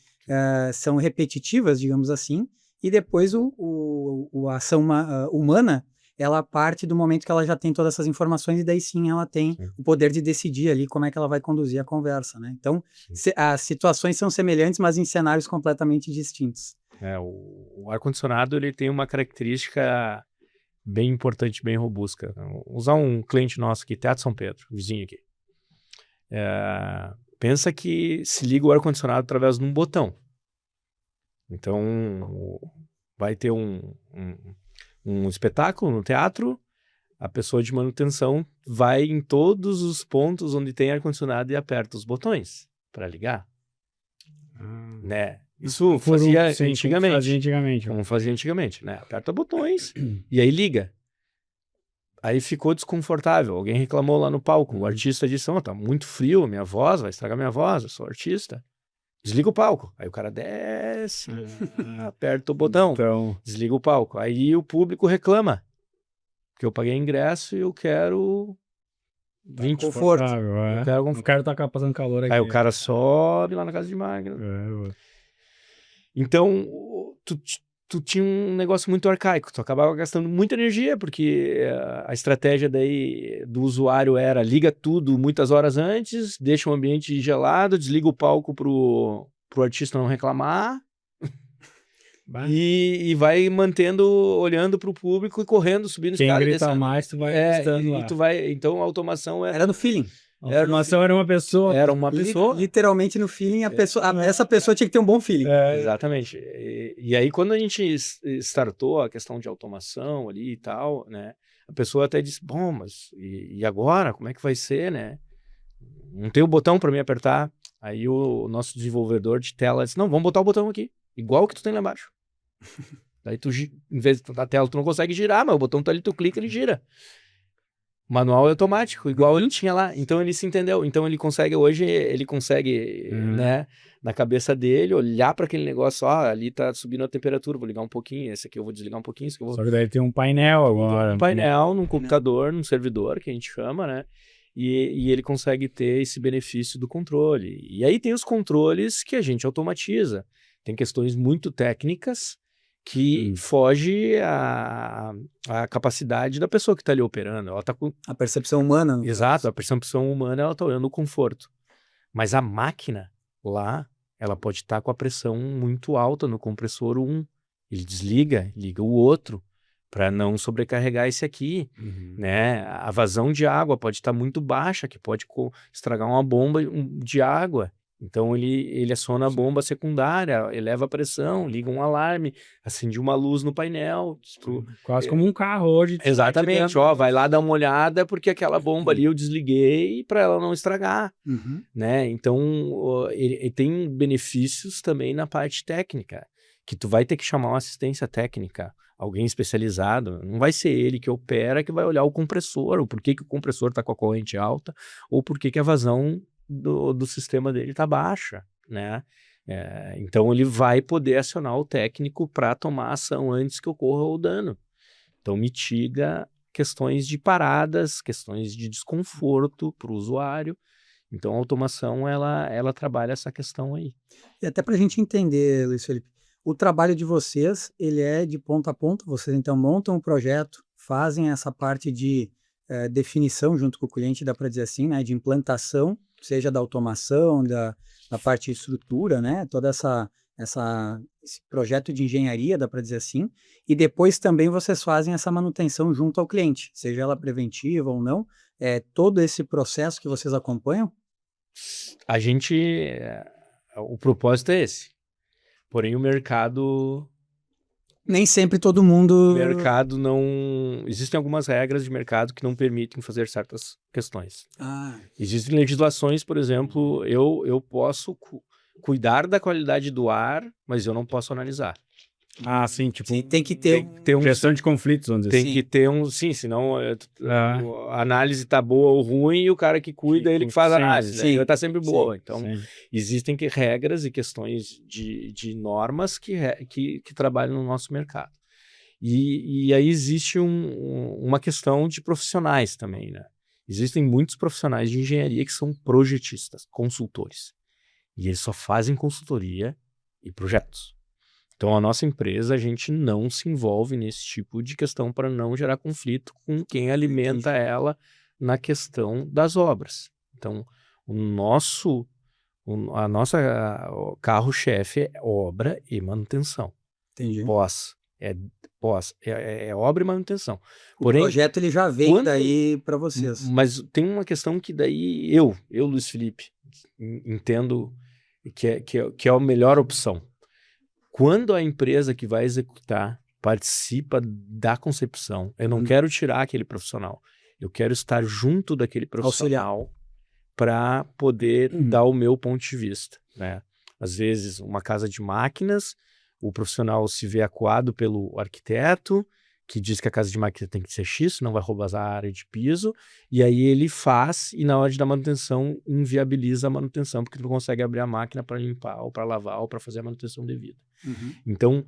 são repetitivas, digamos assim, e depois a ação humana ela parte do momento que ela já tem todas essas informações e daí sim ela tem o poder de decidir ali como é que ela vai conduzir a conversa, né? Então, as situações são semelhantes, mas em cenários completamente distintos. O ar-condicionado ele tem uma característica bem importante, bem robusta. Vou usar um cliente nosso aqui, Teatro São Pedro, vizinho aqui. Pensa que se liga o ar-condicionado através de um botão. Então, vai ter um espetáculo no teatro, a pessoa de manutenção vai em todos os pontos onde tem ar-condicionado e aperta os botões para ligar. Né? Isso fazia antigamente. Como fazia antigamente, né? Aperta botões e aí liga. Aí ficou desconfortável. Alguém reclamou lá no palco. O artista disse, tá muito frio, minha voz, vai estragar minha voz, eu sou artista. Desliga o palco. Aí o cara desce, aperta o botão, desliga o palco. Aí o público reclama. Porque eu paguei ingresso e eu quero conforto. Não quero estar passando calor aqui. Aí o cara sobe lá na casa de máquina. Então, tu tinha um negócio muito arcaico. Tu acabava gastando muita energia, porque a estratégia daí do usuário era liga tudo muitas horas antes, deixa o ambiente gelado, desliga o palco pro artista não reclamar e vai mantendo, olhando pro público e correndo, subindo os caras. Quem grita mais, tu vai então a automação era no feeling. A automação era uma pessoa. Era uma pessoa. Literalmente no feeling, essa pessoa tinha que ter um bom feeling. Exatamente. E aí, quando a gente startou a questão de automação ali e tal, né? A pessoa até disse, bom, mas e agora? Como é que vai ser, né? Não tem o botão para me apertar. Aí o nosso desenvolvedor de tela disse, não, vamos botar o botão aqui. Igual o que tu tem lá embaixo. Daí tu, em vez da tela, tu não consegue girar, mas o botão tá ali, tu clica, ele gira. Manual é automático, igual ele tinha lá. Então ele se entendeu. Então ele consegue, hoje, né, na cabeça dele, olhar para aquele negócio, ali tá subindo a temperatura, vou ligar um pouquinho, esse aqui eu vou desligar um pouquinho, esse aqui eu vou... Só que daí tem um painel agora. Um painel num computador, num servidor, que a gente chama, né? E ele consegue ter esse benefício do controle. E aí tem os controles que a gente automatiza. Tem questões muito técnicas que foge a capacidade da pessoa que está ali operando. Ela tá com... A percepção humana. Exato, a percepção humana, ela está olhando o conforto. Mas a máquina lá, ela pode estar com a pressão muito alta no compressor 1. Ele desliga, liga o outro. para não sobrecarregar esse aqui, né? A vazão de água pode estar muito baixa, que pode estragar uma bomba de água. Então ele aciona a bomba secundária, eleva a pressão, liga um alarme, acende uma luz no painel. Quase como um carro hoje. Exatamente, ó, vai lá dar uma olhada porque aquela bomba ali eu desliguei para ela não estragar, né? Então ele tem benefícios também na parte técnica, que tu vai ter que chamar uma assistência técnica, alguém especializado, não vai ser ele que opera que vai olhar o compressor, ou por que o compressor está com a corrente alta, ou por que a vazão do sistema dele está baixa, né? Então ele vai poder acionar o técnico para tomar ação antes que ocorra o dano. Então mitiga questões de paradas, questões de desconforto para o usuário. Então a automação ela trabalha essa questão aí. E até para a gente entender, Luiz Felipe, o trabalho de vocês, ele é de ponta a ponta, vocês então montam um projeto, fazem essa parte de definição junto com o cliente, dá para dizer assim, né, de implantação, seja da automação, da parte de estrutura, né, toda esse projeto de engenharia, dá para dizer assim, e depois também vocês fazem essa manutenção junto ao cliente, seja ela preventiva ou não, todo esse processo que vocês acompanham? A gente, o propósito é esse, porém o mercado... Nem sempre todo mundo... O mercado não... Existem algumas regras de mercado que não permitem fazer certas questões. Existem legislações, por exemplo, eu posso cuidar da qualidade do ar, mas eu não posso analisar. Sim, tipo... Sim, tem que ter gestão de conflitos, vamos dizer assim. Tem que ter sim, senão a análise tá boa ou ruim e o cara que cuida, ele que faz a análise. Sim, tá sempre boa. Então, existem regras e questões de normas que trabalham no nosso mercado. E aí existe uma questão de profissionais também, né? Existem muitos profissionais de engenharia que são projetistas, consultores. E eles só fazem consultoria e projetos. Então, a nossa empresa, a gente não se envolve nesse tipo de questão para não gerar conflito com quem alimenta ela na questão das obras. Então, o nossa carro-chefe é obra e manutenção. Entendi. É obra e manutenção. Porém, o projeto ele já vem daí para vocês. Mas tem uma questão que daí eu, Luiz Felipe, entendo que é a melhor opção. Quando a empresa que vai executar participa da concepção, eu não quero tirar aquele profissional, eu quero estar junto daquele profissional para poder dar o meu ponto de vista, né? Às vezes, uma casa de máquinas, o profissional se vê acuado pelo arquiteto, que diz que a casa de máquina tem que ser X, não vai roubar a área de piso, e aí ele faz, e na hora de dar manutenção, inviabiliza a manutenção, porque ele não consegue abrir a máquina para limpar, ou para lavar, ou para fazer a manutenção devida. Então,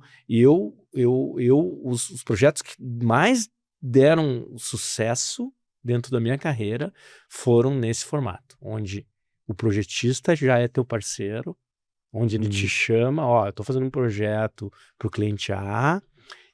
os projetos que mais deram sucesso dentro da minha carreira foram nesse formato, onde o projetista já é teu parceiro, onde ele te chama, ó, eu tô fazendo um projeto para o cliente A,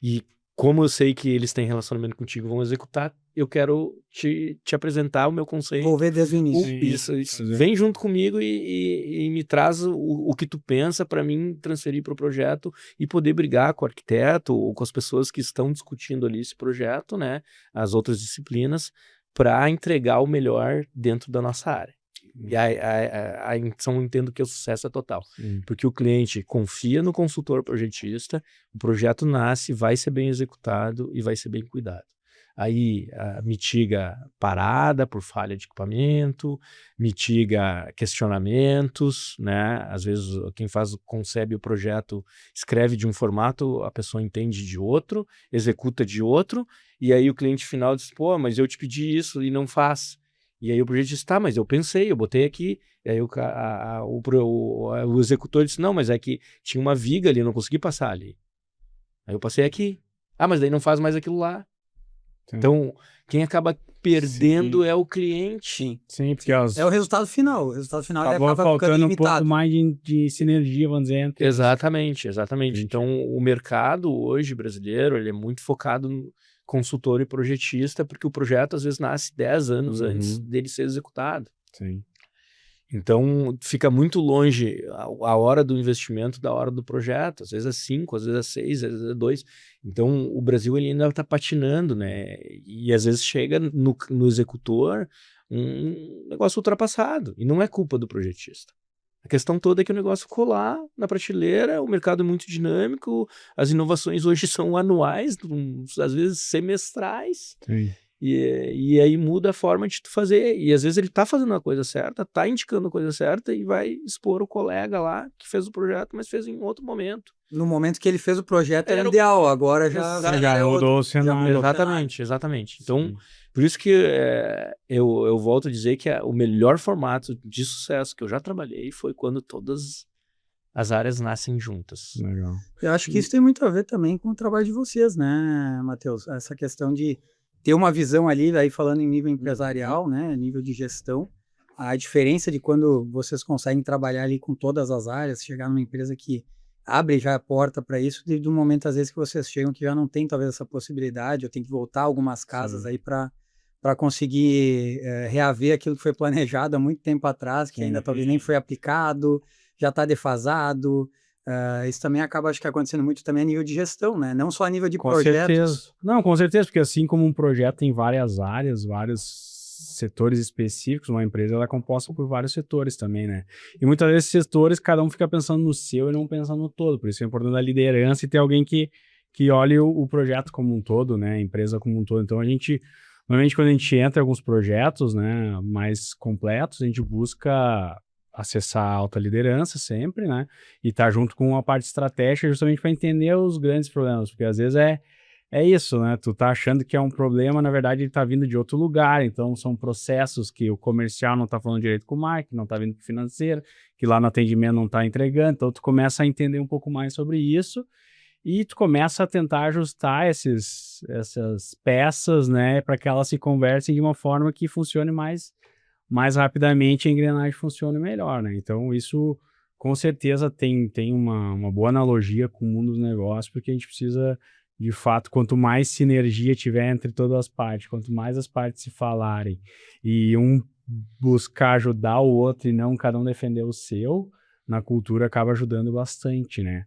e como eu sei que eles têm relacionamento contigo, vão executar, eu quero te apresentar o meu conceito. Vou ver desde o início. Isso. Vem junto comigo e me traz o que tu pensa para mim transferir para o projeto e poder brigar com o arquiteto ou com as pessoas que estão discutindo ali esse projeto, né? As outras disciplinas, para entregar o melhor dentro da nossa área. E então eu entendo que o sucesso é total. Porque o cliente confia no consultor projetista, o projeto nasce, vai ser bem executado e vai ser bem cuidado. Aí mitiga parada por falha de equipamento, mitiga questionamentos, né? Às vezes quem concebe o projeto escreve de um formato, a pessoa entende de outro, executa de outro, e aí o cliente final diz, pô, mas eu te pedi isso e não faz. E aí o projetista, tá, mas eu pensei, eu botei aqui. E aí o executor disse, não, mas é que tinha uma viga ali, eu não consegui passar ali. Aí eu passei aqui. Ah, mas daí não faz mais aquilo lá. Sim. Então, quem acaba perdendo é o cliente. Sim, porque é o resultado final. O resultado final acaba faltando um pouco mais de sinergia, vamos dizer. Exatamente. Então, o mercado hoje brasileiro, ele é muito focado no consultor e projetista, porque o projeto às vezes nasce 10 anos antes dele ser executado. Sim. Então, fica muito longe a hora do investimento da hora do projeto. Às vezes é 5, às vezes é 6, às vezes é 2. Então, o Brasil ele ainda está patinando, né? E às vezes chega no executor um negócio ultrapassado. E não é culpa do projetista. A questão toda é que o negócio ficou lá na prateleira, o mercado é muito dinâmico, as inovações hoje são anuais, às vezes semestrais. Sim. E aí muda a forma de tu fazer. E às vezes ele tá fazendo a coisa certa, tá indicando a coisa certa e vai expor o colega lá que fez o projeto, mas fez em outro momento. No momento que ele fez o projeto era Era o- ideal, agora já Já é mudou o outro, já cenário. mudou. Exatamente. Então, Sim. por isso que eu volto a dizer que o melhor formato de sucesso que eu já trabalhei foi quando todas as áreas nascem juntas. Legal. Eu acho que isso tem muito a ver também com o trabalho de vocês, né, Matheus? Essa questão de ter uma visão ali, aí falando em nível empresarial, né, nível de gestão, a diferença de quando vocês conseguem trabalhar ali com todas as áreas, chegar numa empresa que abre já a porta para isso, do momento às vezes que vocês chegam que já não tem talvez essa possibilidade, ou tem que voltar algumas casas Sim. aí para conseguir reaver aquilo que foi planejado há muito tempo atrás, que ainda talvez nem foi aplicado, já está defasado. Isso também acaba, acho que acontecendo muito também a nível de gestão, né? Não só a nível de Com projetos. certeza. Não, com certeza, porque assim como um projeto tem várias áreas, vários setores específicos, uma empresa ela é composta por vários setores também, né? E muitas vezes esses setores, cada um fica pensando no seu e não pensando no todo. Por isso é importante a liderança e ter alguém que olhe o projeto como um todo, né? A empresa como um todo. Então normalmente quando a gente entra em alguns projetos, né, mais completos, a gente busca acessar a alta liderança sempre, né? E estar junto com a parte estratégica justamente para entender os grandes problemas, porque às vezes é isso, né? Tu tá achando que é um problema, na verdade ele tá vindo de outro lugar, então são processos que o comercial não tá falando direito com o marketing, não tá vindo com o financeiro, que lá no atendimento não tá entregando, então tu começa a entender um pouco mais sobre isso e tu começa a tentar ajustar essas peças, né, para que elas se conversem de uma forma que funcione mais rapidamente, a engrenagem funcione melhor, né? Então isso com certeza tem uma boa analogia com o mundo dos negócios, porque a gente precisa de fato, quanto mais sinergia tiver entre todas as partes, quanto mais as partes se falarem e um buscar ajudar o outro e não cada um defender o seu, na cultura acaba ajudando bastante, né?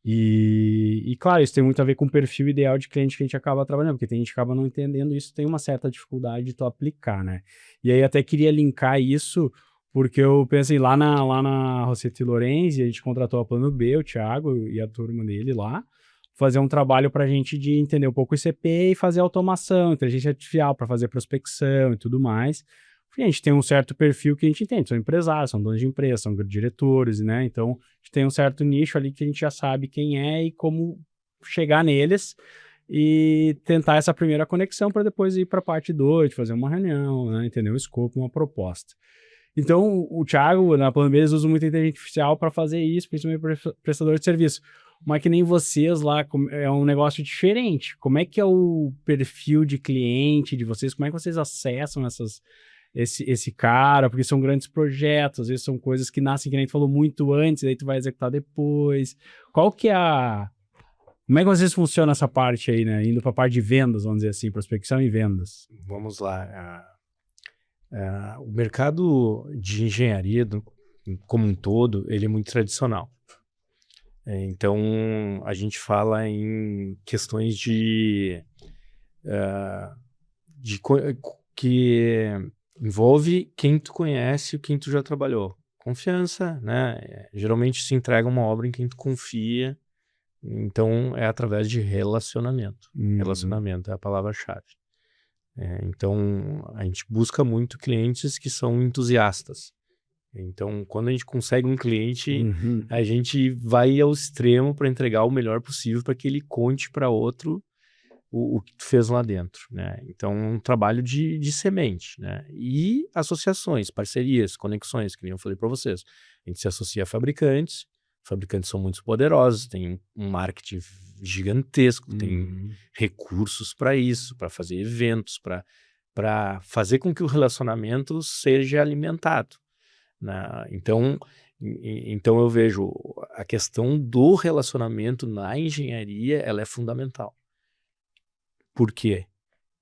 E claro, isso tem muito a ver com o perfil ideal de cliente que a gente acaba trabalhando, porque tem gente que acaba não entendendo isso, tem uma certa dificuldade de tu aplicar, né? E aí até queria linkar isso, porque eu pensei lá na Rossetti Lorenzi, a gente contratou a Plano B, o Thiago e a turma dele lá, fazer um trabalho para a gente de entender um pouco o ICP e fazer automação, inteligência artificial para fazer prospecção e tudo mais. Porque a gente tem um certo perfil que a gente entende, são empresários, são donos de empresa, são diretores, né? Então, a gente tem um certo nicho ali que a gente já sabe quem é e como chegar neles e tentar essa primeira conexão para depois ir para a parte 2, fazer uma reunião, né? Entender o escopo, uma proposta. Então, o Thiago, na Plano B, eles usam muito a inteligência artificial para fazer isso, principalmente para prestador de serviço. Mas que nem vocês lá, é um negócio diferente. Como é que é o perfil de cliente de vocês? Como é que vocês acessam esse cara? Porque são grandes projetos, às vezes são coisas que nascem, que nem tu falou, muito antes, e aí tu vai executar depois. Qual que é Como é que vocês funcionam essa parte aí, né? Indo para a parte de vendas, vamos dizer assim, prospecção e vendas. Vamos lá. O mercado de engenharia, como um todo, ele é muito tradicional. Então, a gente fala em questões que envolve quem tu conhece e quem tu já trabalhou. Confiança, né? Geralmente se entrega uma obra em quem tu confia. Então, é através de relacionamento. Relacionamento é a palavra-chave. Então, a gente busca muito clientes que são entusiastas. Então, quando a gente consegue um cliente, a gente vai ao extremo para entregar o melhor possível para que ele conte para outro o que tu fez lá dentro, né? Então, um trabalho de semente, né? E associações, parcerias, conexões, que nem eu falei para vocês. A gente se associa a fabricantes são muito poderosos, tem um marketing gigantesco, tem recursos para isso, para fazer eventos, para fazer com que o relacionamento seja alimentado. Então eu vejo a questão do relacionamento na engenharia, ela é fundamental. Por quê?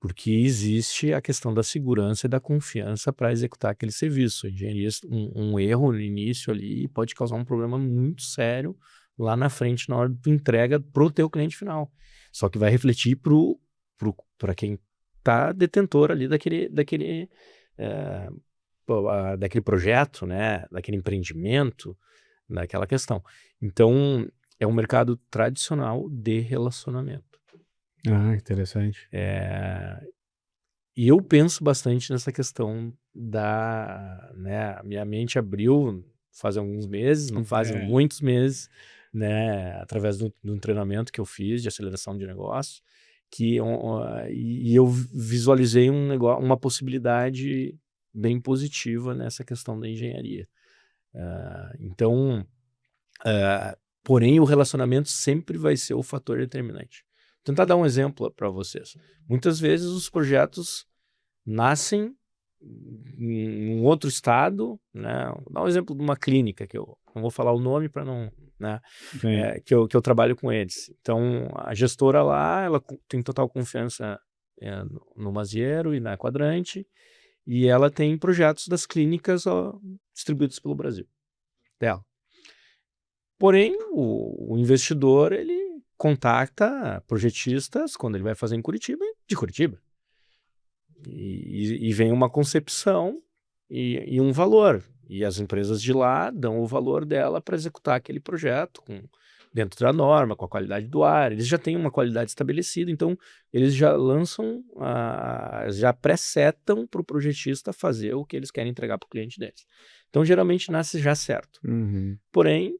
porque existe a questão da segurança e da confiança para executar aquele serviço. A engenharia, um erro no início ali pode causar um problema muito sério lá na frente, na hora de tu entrega para o teu cliente final. Só que vai refletir para quem está detentor ali daquele projeto, né? Daquele empreendimento, daquela questão. Então, é um mercado tradicional de relacionamento. Ah, interessante. E eu penso bastante nessa questão né, minha mente abriu faz alguns meses, não fazem muitos meses, né, através de um treinamento que eu fiz de aceleração de negócio, e eu visualizei uma possibilidade bem positiva nessa questão da engenharia. Porém, o relacionamento sempre vai ser o fator determinante. Vou tentar dar um exemplo para vocês. Muitas vezes os projetos nascem em um outro estado, né? Vou dar um exemplo de uma clínica, que eu não vou falar o nome para não... Né? Que eu trabalho com eles. Então, a gestora lá, ela tem total confiança no Maziero e na Quadrante, e ela tem projetos das clínicas distribuídos pelo Brasil, dela. Porém, o investidor, ele contacta projetistas quando ele vai fazer em Curitiba, de Curitiba. E vem uma concepção e um valor. E as empresas de lá dão o valor dela para executar aquele projeto dentro da norma, com a qualidade do ar. Eles já têm uma qualidade estabelecida, então eles já lançam, já presetam para o projetista fazer o que eles querem entregar para o cliente deles. Então, geralmente, nasce já certo. Uhum. Porém,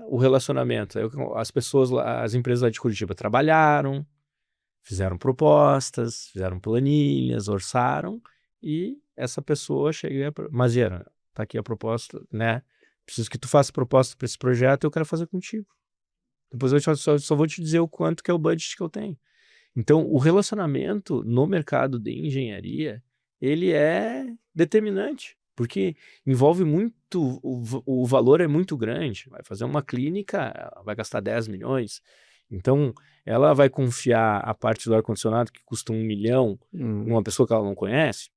o relacionamento. As pessoas, as empresas lá de Curitiba trabalharam, fizeram propostas, fizeram planilhas, orçaram, e essa pessoa chega e Maziero, tá aqui a proposta, né? Preciso que tu faça proposta para esse projeto, eu quero fazer contigo. Depois eu só vou te dizer o quanto que é o budget que eu tenho. Então, o relacionamento no mercado de engenharia, ele é determinante, porque envolve muito, o valor é muito grande. Vai fazer uma clínica, ela vai gastar 10 milhões, então ela vai confiar a parte do ar-condicionado que custa 1 milhão numa pessoa que ela não conhece?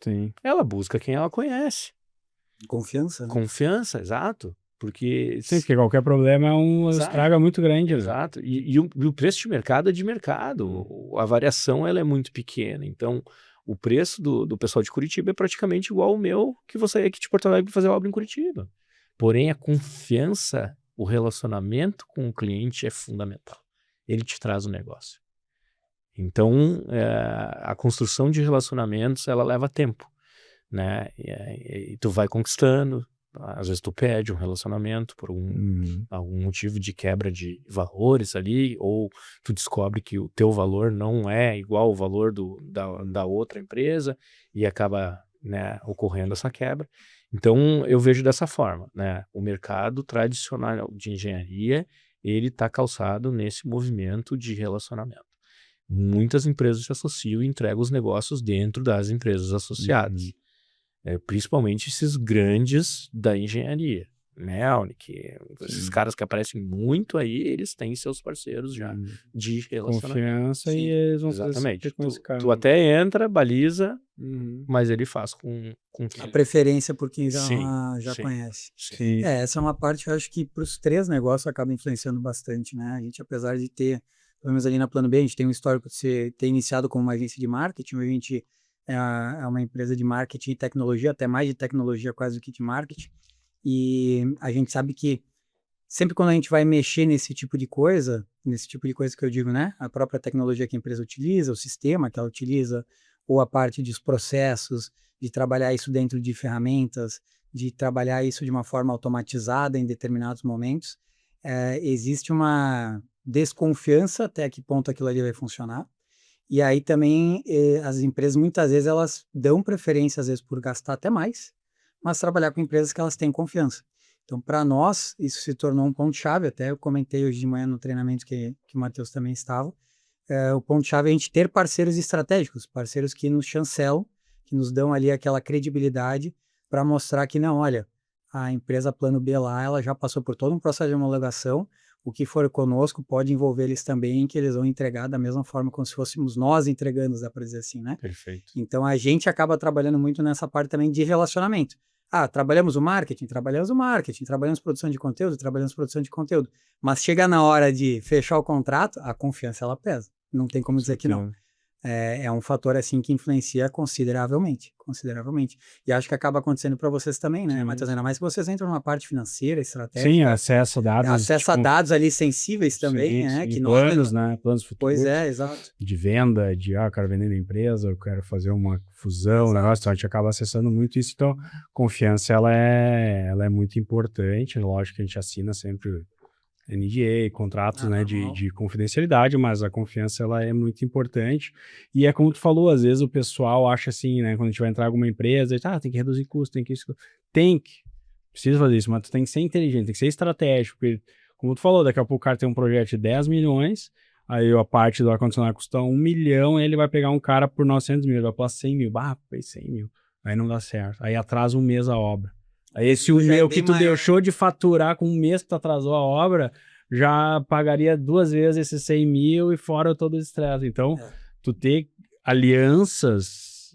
Sim. Ela busca quem ela conhece. Confiança, né? Confiança, exato. Porque... Sim, porque qualquer problema é um estraga muito grande. Exato. E o preço de mercado é de mercado. A variação ela é muito pequena. Então, o preço do pessoal de Curitiba é praticamente igual ao meu, que você é aqui de Porto Alegre para fazer obra em Curitiba. Porém, a confiança, o relacionamento com o cliente é fundamental. Ele te traz o negócio. Então, a construção de relacionamentos, ela leva tempo, né? E tu vai conquistando. Às vezes tu perde um relacionamento por algum motivo de quebra de valores ali, ou tu descobre que o teu valor não é igual ao valor da outra empresa e acaba, né, ocorrendo essa quebra. Então, eu vejo dessa forma, né? O mercado tradicional de engenharia, ele está calçado nesse movimento de relacionamento. Muitas empresas se associam e entregam os negócios dentro das empresas associadas. Principalmente esses grandes da engenharia, né, esses caras que aparecem muito aí, eles têm seus parceiros já de relacionamento. Confiança. Sim. E eles vão exatamente. com esse cara. Tu até entra, baliza, mas ele faz com a preferência por quem já sim, conhece. Sim. Essa é uma parte, eu acho que para os 3 negócios acaba influenciando bastante, né? A gente, apesar de ter, pelo menos ali na Plano B, a gente tem um histórico de ter iniciado como uma agência de marketing, a gente é uma empresa de marketing e tecnologia, até mais de tecnologia quase do que de marketing, e a gente sabe que sempre quando a gente vai mexer nesse tipo de coisa que eu digo, né, a própria tecnologia que a empresa utiliza, o sistema que ela utiliza, ou a parte dos processos, de trabalhar isso dentro de ferramentas, de trabalhar isso de uma forma automatizada em determinados momentos, existe uma desconfiança até que ponto aquilo ali vai funcionar. E aí também as empresas muitas vezes elas dão preferência às vezes por gastar até mais, mas trabalhar com empresas que elas têm confiança. Então para nós isso se tornou um ponto-chave, até eu comentei hoje de manhã no treinamento que o Matheus também estava, o ponto-chave é a gente ter parceiros estratégicos, parceiros que nos chancelam, que nos dão ali aquela credibilidade para mostrar que não, olha, a empresa Plano B lá, ela já passou por todo um processo de homologação, o que for conosco pode envolver eles também, que eles vão entregar da mesma forma como se fôssemos nós entregando, dá para dizer assim, né? Perfeito. Então, a gente acaba trabalhando muito nessa parte também de relacionamento. Trabalhamos o marketing, trabalhamos produção de conteúdo, mas chega na hora de fechar o contrato, a confiança, ela pesa. Não tem como dizer que não. É um fator, assim, que influencia consideravelmente. E acho que acaba acontecendo para vocês também, né, Matheus? Ainda mais que vocês entram numa parte financeira, estratégica. Sim, acesso a dados. Acesso a dados ali sensíveis também, né? Sim, Que planos, né? Planos futuros. Pois é, exato. De venda, eu quero vender minha empresa, eu quero fazer uma fusão, negócio, então a gente acaba acessando muito isso. Então, confiança, ela é muito importante. Lógico que a gente assina sempre NDA, contratos, né, de confidencialidade, mas a confiança, ela é muito importante. E é como tu falou, às vezes o pessoal acha assim, né, quando a gente vai entrar em alguma empresa, tem que reduzir custo, precisa fazer isso, mas tu tem que ser inteligente, tem que ser estratégico, porque, como tu falou, daqui a pouco o cara tem um projeto de 10 milhões, aí a parte do ar-condicionado custa 1 milhão, ele vai pegar um cara por 900 mil, ele vai pôr 100 mil, foi 100 mil, aí não dá certo, aí atrasa um mês a obra. Aí esse o que tu deixou de faturar com um mês que tu atrasou a obra, já pagaria 2 vezes esses 100 mil e fora todo o estresse. Então, tu ter alianças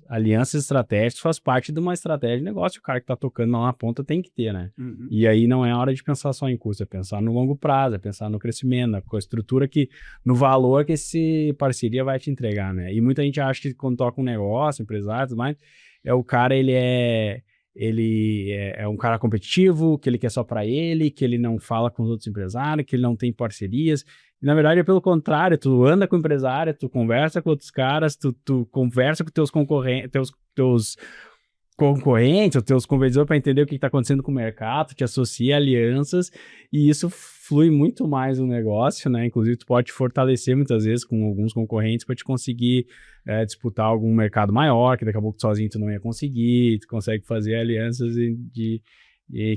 estratégicas faz parte de uma estratégia de negócio. O cara que tá tocando lá na ponta tem que ter, né? Uhum. E aí não é hora de pensar só em custo, é pensar no longo prazo, é pensar no crescimento, com a estrutura no valor que esse parceria vai te entregar, né? E muita gente acha que quando toca um negócio, empresário, mas o cara, ele é um cara competitivo, que ele quer só para ele, que ele não fala com os outros empresários, que ele não tem parcerias. E, na verdade, é pelo contrário, tu anda com o empresário, tu conversa com outros caras, tu conversa com teus concorrentes, os teus competidores para entender o que está acontecendo com o mercado, te associa a alianças, e isso flui muito mais no negócio, né? Inclusive, tu pode te fortalecer muitas vezes com alguns concorrentes para te conseguir disputar algum mercado maior, que daqui a pouco sozinho tu não ia conseguir, tu consegue fazer alianças que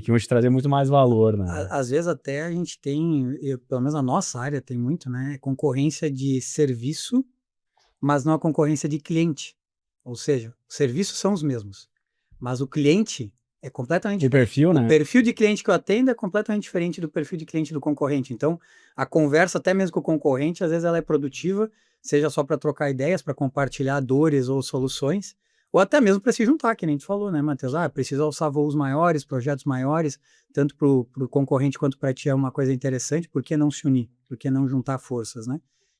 vão te trazer muito mais valor, né? Às vezes até a gente tem, pelo menos a nossa área tem muito, né? Concorrência de serviço, mas não a concorrência de cliente. Ou seja, os serviços são os mesmos, mas o cliente é completamente diferente. O perfil, né? O perfil de cliente que eu atendo é completamente diferente do perfil de cliente do concorrente. Então, a conversa, até mesmo com o concorrente, às vezes ela é produtiva, seja só para trocar ideias, para compartilhar dores ou soluções, ou até mesmo para se juntar, que nem a gente falou, né, Matheus? Precisa alçar voos maiores, projetos maiores, tanto para o concorrente quanto para ti é uma coisa interessante, por que não se unir? Por que não juntar forças, né?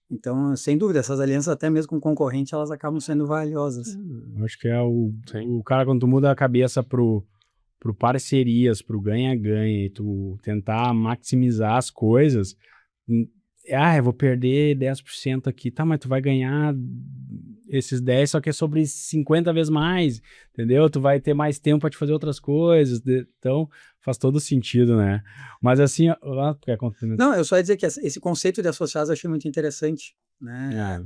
Então, sem dúvida, essas alianças, até mesmo com concorrente, elas acabam sendo valiosas. Eu acho que é o cara, quando tu muda a cabeça pro parcerias, pro ganha-ganha, e tu tentar maximizar as coisas, eu vou perder 10% aqui, mas tu vai ganhar esses 10, só que é sobre 50 vezes mais, entendeu? Tu vai ter mais tempo para te fazer outras coisas, então faz todo sentido, né? Mas assim, quer complementar? Não, eu só ia dizer que esse conceito de associados eu achei muito interessante, né?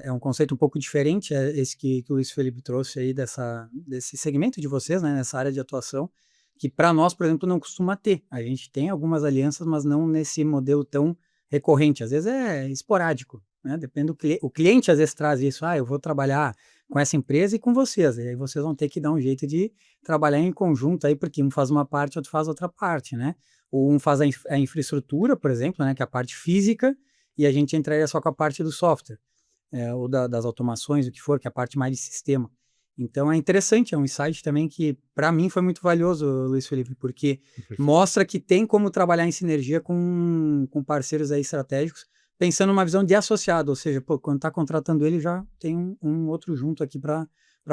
É um conceito um pouco diferente, esse que o Luiz Felipe trouxe aí desse segmento de vocês, né? Nessa área de atuação, que para nós, por exemplo, não costuma ter. A gente tem algumas alianças, mas não nesse modelo tão recorrente, às vezes é esporádico, né? Depende o cliente às vezes traz isso, eu vou trabalhar com essa empresa e com vocês, e aí vocês vão ter que dar um jeito de trabalhar em conjunto aí, porque um faz uma parte, outro faz outra parte, né? Ou um faz a infraestrutura, por exemplo, né, que é a parte física, e a gente entraria só com a parte do software, ou das automações, o que for, que é a parte mais de sistema. Então é interessante, é um insight também que para mim foi muito valioso, Luiz Felipe, porque mostra que tem como trabalhar em sinergia com parceiros aí estratégicos, pensando numa visão de associado, ou seja, quando está contratando ele já tem um outro junto aqui para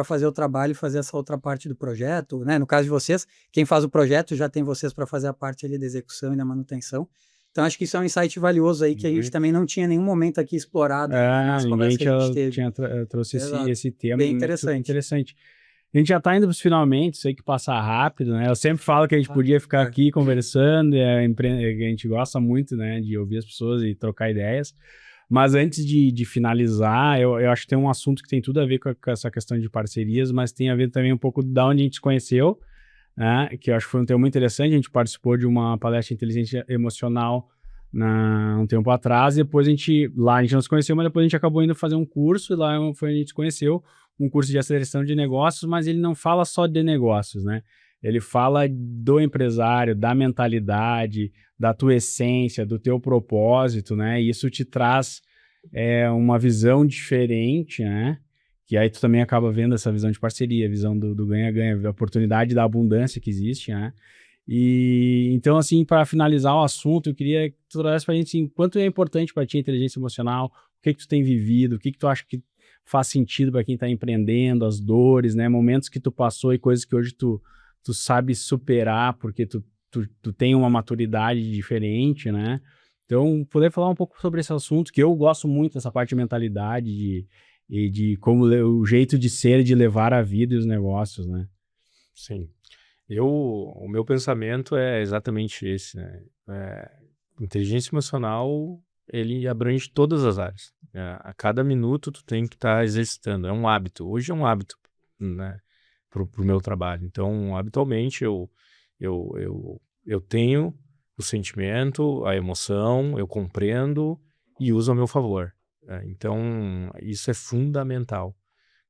fazer o trabalho e fazer essa outra parte do projeto, né? No caso de vocês, quem faz o projeto já tem vocês para fazer a parte ali da execução e da manutenção. Então, acho que isso é um insight valioso aí que a gente também não tinha em nenhum momento aqui explorado. Ninguém trouxe esse tema. Bem interessante. A gente já está indo para os finalmente, sei que passa rápido, né? Eu sempre falo que a gente podia ficar aqui conversando, a gente gosta muito, né, de ouvir as pessoas e trocar ideias. Mas antes de finalizar, eu acho que tem um assunto que tem tudo a ver com essa questão de parcerias, mas tem a ver também um pouco de onde a gente se conheceu, né, que eu acho que foi um tema muito interessante. A gente participou de uma palestra de inteligência emocional um tempo atrás, e depois a gente não se conheceu, mas depois a gente acabou indo fazer um curso, e lá foi onde a gente se conheceu, um curso de aceleração de negócios, mas ele não fala só de negócios, né? Ele fala do empresário, da mentalidade, da tua essência, do teu propósito, né? E isso te traz uma visão diferente, né? Que aí tu também acaba vendo essa visão de parceria, a visão do ganha-ganha, a oportunidade da abundância que existe, né? E então, assim, para finalizar o assunto, eu queria que tu trouxesse pra gente, assim, quanto é importante para ti a inteligência emocional, o que tu tem vivido, o que tu acha que faz sentido para quem tá empreendendo, as dores, né? Momentos que tu passou e coisas que hoje tu sabe superar, porque tu tem uma maturidade diferente, né? Então, poder falar um pouco sobre esse assunto, que eu gosto muito dessa parte de mentalidade e de como o jeito de ser e de levar a vida e os negócios, né? Sim. O meu pensamento é exatamente esse, né? Inteligência emocional, ele abrange todas as áreas. A cada minuto tu tem que estar exercitando. É um hábito. Hoje é um hábito, né? Pro meu trabalho. Então, habitualmente, eu tenho o sentimento, a emoção, eu compreendo e uso a meu favor. Então, isso é fundamental,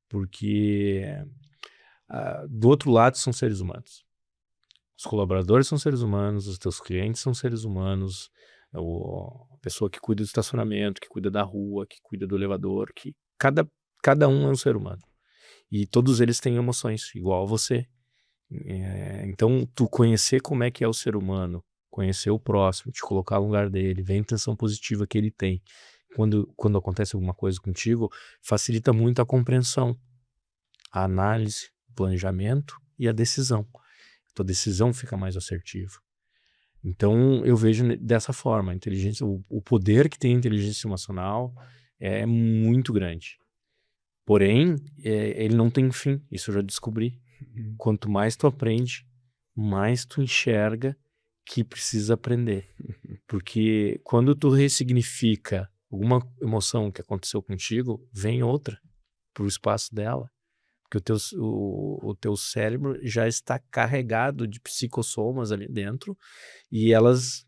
porque do outro lado são seres humanos. Os colaboradores são seres humanos, os teus clientes são seres humanos, a pessoa que cuida do estacionamento, que cuida da rua, que cuida do elevador, que cada um é um ser humano. E todos eles têm emoções, igual a você. Então, tu conhecer como é que é o ser humano, conhecer o próximo, te colocar no lugar dele, ver a intenção positiva que ele tem. Quando acontece alguma coisa contigo, facilita muito a compreensão, a análise, o planejamento e a decisão. A tua decisão fica mais assertiva. Então, eu vejo dessa forma, a inteligência, o poder que tem a inteligência emocional é muito grande. Porém, ele não tem fim, isso eu já descobri. Quanto mais tu aprende, mais tu enxerga que precisa aprender. Porque quando tu ressignifica alguma emoção que aconteceu contigo, vem outra pro espaço dela. Porque o teu cérebro já está carregado de psicossomas ali dentro e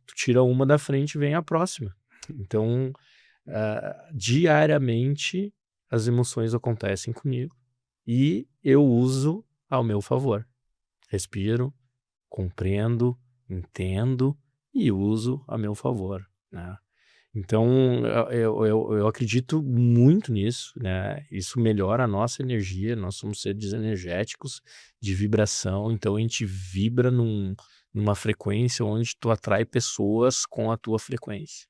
tu tira uma da frente e vem a próxima. Então, diariamente, as emoções acontecem comigo e eu uso ao meu favor. Respiro, compreendo, entendo e uso a meu favor, né? Então, eu acredito muito nisso, né? Isso melhora a nossa energia, nós somos seres energéticos de vibração, então a gente vibra numa frequência onde tu atrai pessoas com a tua frequência.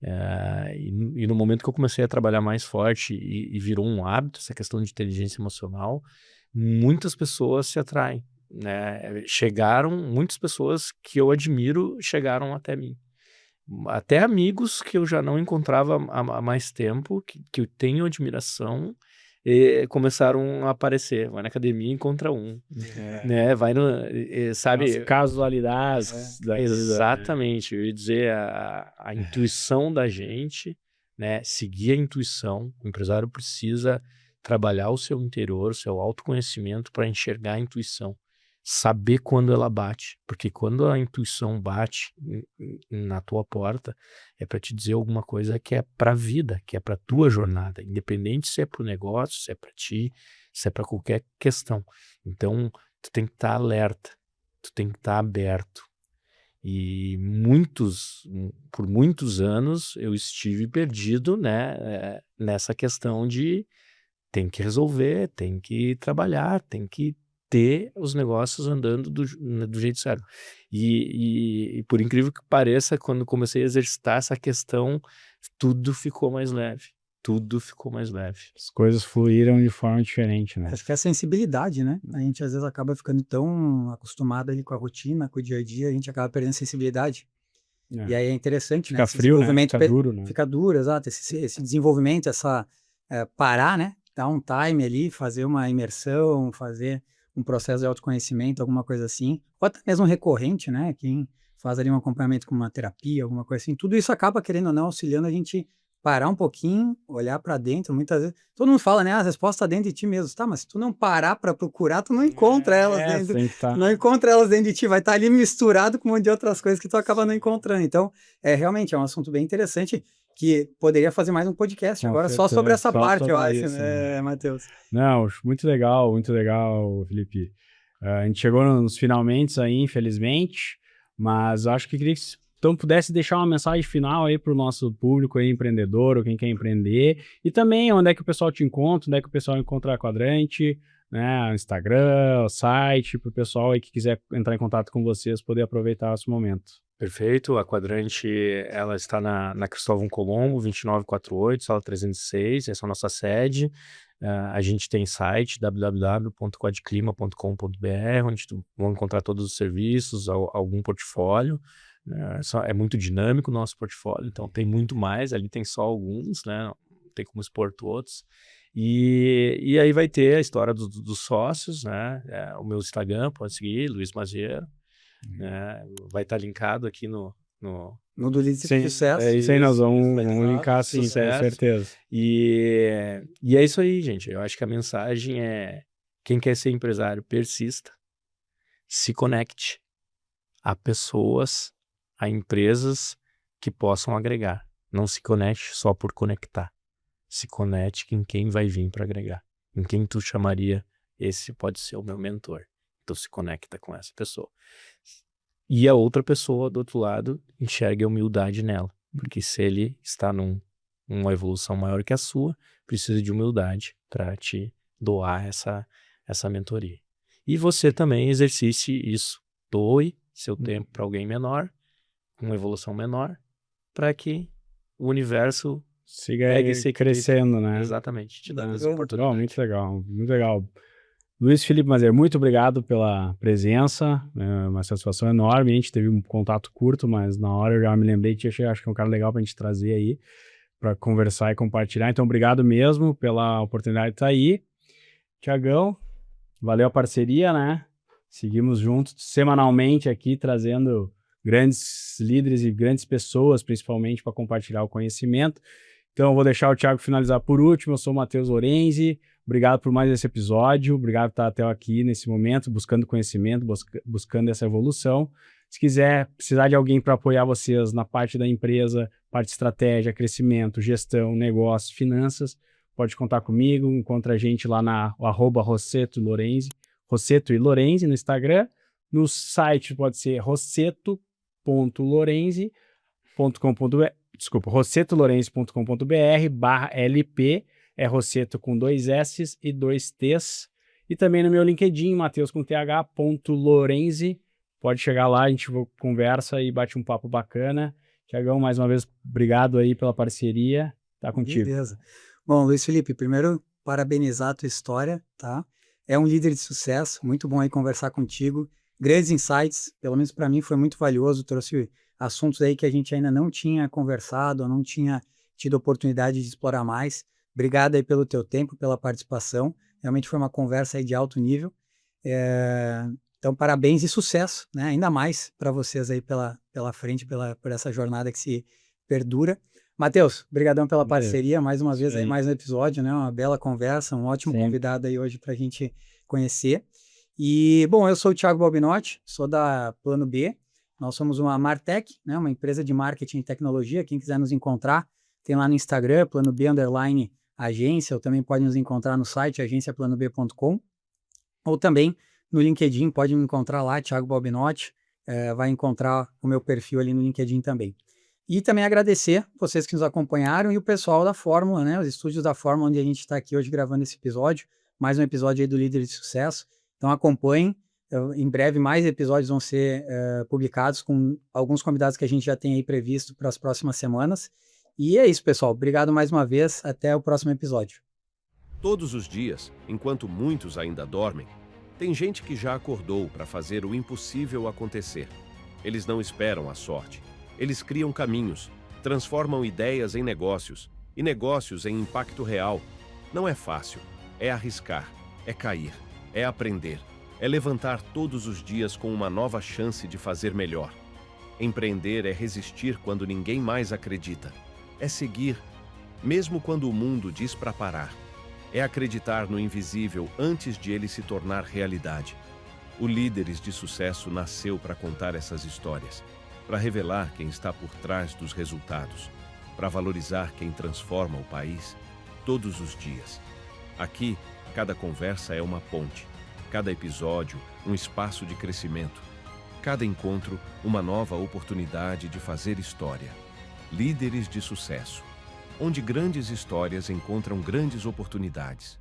E no momento que eu comecei a trabalhar mais forte e virou um hábito, essa questão de inteligência emocional, muitas pessoas se atraem, né? Muitas pessoas que eu admiro chegaram até mim. Até amigos que eu já não encontrava há mais tempo, que eu tenho admiração, começaram a aparecer. Vai na academia e encontra um, né? Vai sabe? As casualidades da vida, né? Exatamente. Eu ia dizer, a intuição da gente, né? Seguir a intuição. O empresário precisa trabalhar o seu interior, o seu autoconhecimento para enxergar a intuição. Saber quando ela bate, porque quando a intuição bate na tua porta, é para te dizer alguma coisa que é para a vida, que é para tua jornada, independente se é para o negócio, se é para ti, se é para qualquer questão. Então, tu tem que estar alerta, tu tem que estar aberto. E por muitos anos, eu estive perdido, né, nessa questão de tem que resolver, tem que trabalhar, tem que ter os negócios andando do jeito certo. E por incrível que pareça, quando comecei a exercitar essa questão, tudo ficou mais leve. Tudo ficou mais leve. As coisas fluíram de forma diferente, né? Acho que é a sensibilidade, né? A gente às vezes acaba ficando tão acostumado ali com a rotina, com o dia a dia, a gente acaba perdendo a sensibilidade. E aí é interessante, Fica né? Esse frio, né? desenvolvimento Fica duro, né? Fica duro, exato. Esse desenvolvimento, parar, né? Dar um time ali, fazer uma imersão, fazer um processo de autoconhecimento, alguma coisa assim, ou até mesmo recorrente, né? Quem faz ali um acompanhamento com uma terapia, alguma coisa assim, tudo isso acaba, querendo ou não, auxiliando a gente parar um pouquinho, olhar para dentro. Muitas vezes, todo mundo fala, né? A resposta está dentro de ti mesmo. Tá, mas se tu não parar para procurar, tu não encontra elas dentro. Não encontra elas dentro de ti, vai estar ali misturado com um monte de outras coisas que tu acaba não encontrando. Então, realmente é um assunto bem interessante que poderia fazer mais um podcast agora só sobre essa parte, eu acho, né, Matheus? Não, muito legal, Felipe. A gente chegou nos finalmente aí, infelizmente, mas acho que queria que então pudesse deixar uma mensagem final aí para o nosso público aí, empreendedor ou quem quer empreender, e também onde é que o pessoal te encontra, onde é que o pessoal encontra a Quadrante, né, o Instagram, o site, para o pessoal aí que quiser entrar em contato com vocês poder aproveitar esse momento. Perfeito, a Quadrante, ela está na Cristóvão Colombo, 2948, sala 306, essa é a nossa sede. A gente tem site www.quadclima.com.br, onde vão encontrar todos os serviços, algum portfólio. É muito dinâmico o nosso portfólio, então tem muito mais, ali tem só alguns, né? Não tem como expor todos. E aí vai ter a história dos sócios, né? O meu Instagram, pode seguir, Luiz Maziero. Vai estar linkado aqui no do Líderes de Sucesso. Sim, nós vamos linkar sim, com certeza. E é isso aí, gente. Eu acho que a mensagem é: quem quer ser empresário, persista, se conecte a pessoas, a empresas que possam agregar. Não se conecte só por conectar. Se conecte em quem vai vir para agregar. Em quem tu chamaria, esse pode ser o meu mentor. Então se conecta com essa pessoa. E a outra pessoa do outro lado enxerga a humildade nela. Porque se ele está numa evolução maior que a sua, precisa de humildade para te doar essa mentoria. E você também exercite isso. Doe seu tempo para alguém menor, com uma evolução menor, para que o universo siga crescendo, né? Exatamente. Te dá essa oportunidade. Muito legal, muito legal. Luiz Felipe Maziero, muito obrigado pela presença, uma satisfação enorme. A gente teve um contato curto, mas na hora eu já me lembrei que acho que é um cara legal para a gente trazer aí, para conversar e compartilhar. Então, obrigado mesmo pela oportunidade de estar aí. Tiagão, valeu a parceria, né? Seguimos juntos semanalmente aqui, trazendo grandes líderes e grandes pessoas, principalmente, para compartilhar o conhecimento. Então, eu vou deixar o Thiago finalizar por último. Eu sou o Matheus Lorenzi. Obrigado por mais esse episódio. Obrigado por estar até aqui nesse momento, buscando conhecimento, buscando essa evolução. Se precisar de alguém para apoiar vocês na parte da empresa, parte de estratégia, crescimento, gestão, negócio, finanças, pode contar comigo. Encontra a gente lá na @Rosseto Lorenzi, Rosseto e Lorenzi no Instagram. No site pode ser rossetolorenzi.com.br. Desculpa, rossetolorenzi.com.br/LP, é Rosseto com 2 S's e 2 T's. E também no meu LinkedIn, Matheus com th.lorenzi. Pode chegar lá, a gente conversa e bate um papo bacana. Tiagão, mais uma vez, obrigado aí pela parceria. Tá contigo. Beleza. Bom, Luiz Felipe, primeiro, parabenizar a tua história, tá? É um líder de sucesso, muito bom aí conversar contigo. Grandes insights, pelo menos para mim foi muito valioso, trouxe assuntos aí que a gente ainda não tinha conversado, ou não tinha tido oportunidade de explorar mais. Obrigado aí pelo teu tempo, pela participação. Realmente foi uma conversa aí de alto nível. Então, parabéns e sucesso, né? Ainda mais para vocês aí pela frente, por essa jornada que se perdura. Matheus, brigadão pela parceria, mais uma vez aí, mais um episódio, né? Uma bela conversa, um ótimo convidado aí hoje para a gente conhecer. E, bom, eu sou o Thiago Balbinotti, sou da Plano B. Nós somos uma Martech, né? Uma empresa de marketing e tecnologia. Quem quiser nos encontrar, tem lá no Instagram, Plano B_agência, ou também pode nos encontrar no site agenciaplanob.com, ou também no LinkedIn, pode me encontrar lá, Thiago Balbinotti, vai encontrar o meu perfil ali no LinkedIn também. E também agradecer vocês que nos acompanharam e o pessoal da Fórmula, né? Os estúdios da Fórmula, onde a gente está aqui hoje gravando esse episódio, mais um episódio aí do Líder de Sucesso. Então acompanhem, em breve mais episódios vão ser publicados com alguns convidados que a gente já tem aí previsto para as próximas semanas. E é isso, pessoal. Obrigado mais uma vez. Até o próximo episódio. Todos os dias, enquanto muitos ainda dormem, tem gente que já acordou para fazer o impossível acontecer. Eles não esperam a sorte. Eles criam caminhos, transformam ideias em negócios e negócios em impacto real. Não é fácil. É arriscar, é cair, é aprender, é levantar todos os dias com uma nova chance de fazer melhor. Empreender é resistir quando ninguém mais acredita. É seguir, mesmo quando o mundo diz para parar. É acreditar no invisível antes de ele se tornar realidade. O Líderes de Sucesso nasceu para contar essas histórias, para revelar quem está por trás dos resultados, para valorizar quem transforma o país todos os dias. Aqui, cada conversa é uma ponte, cada episódio um espaço de crescimento. Cada encontro, uma nova oportunidade de fazer história. Líderes de sucesso, onde grandes histórias encontram grandes oportunidades.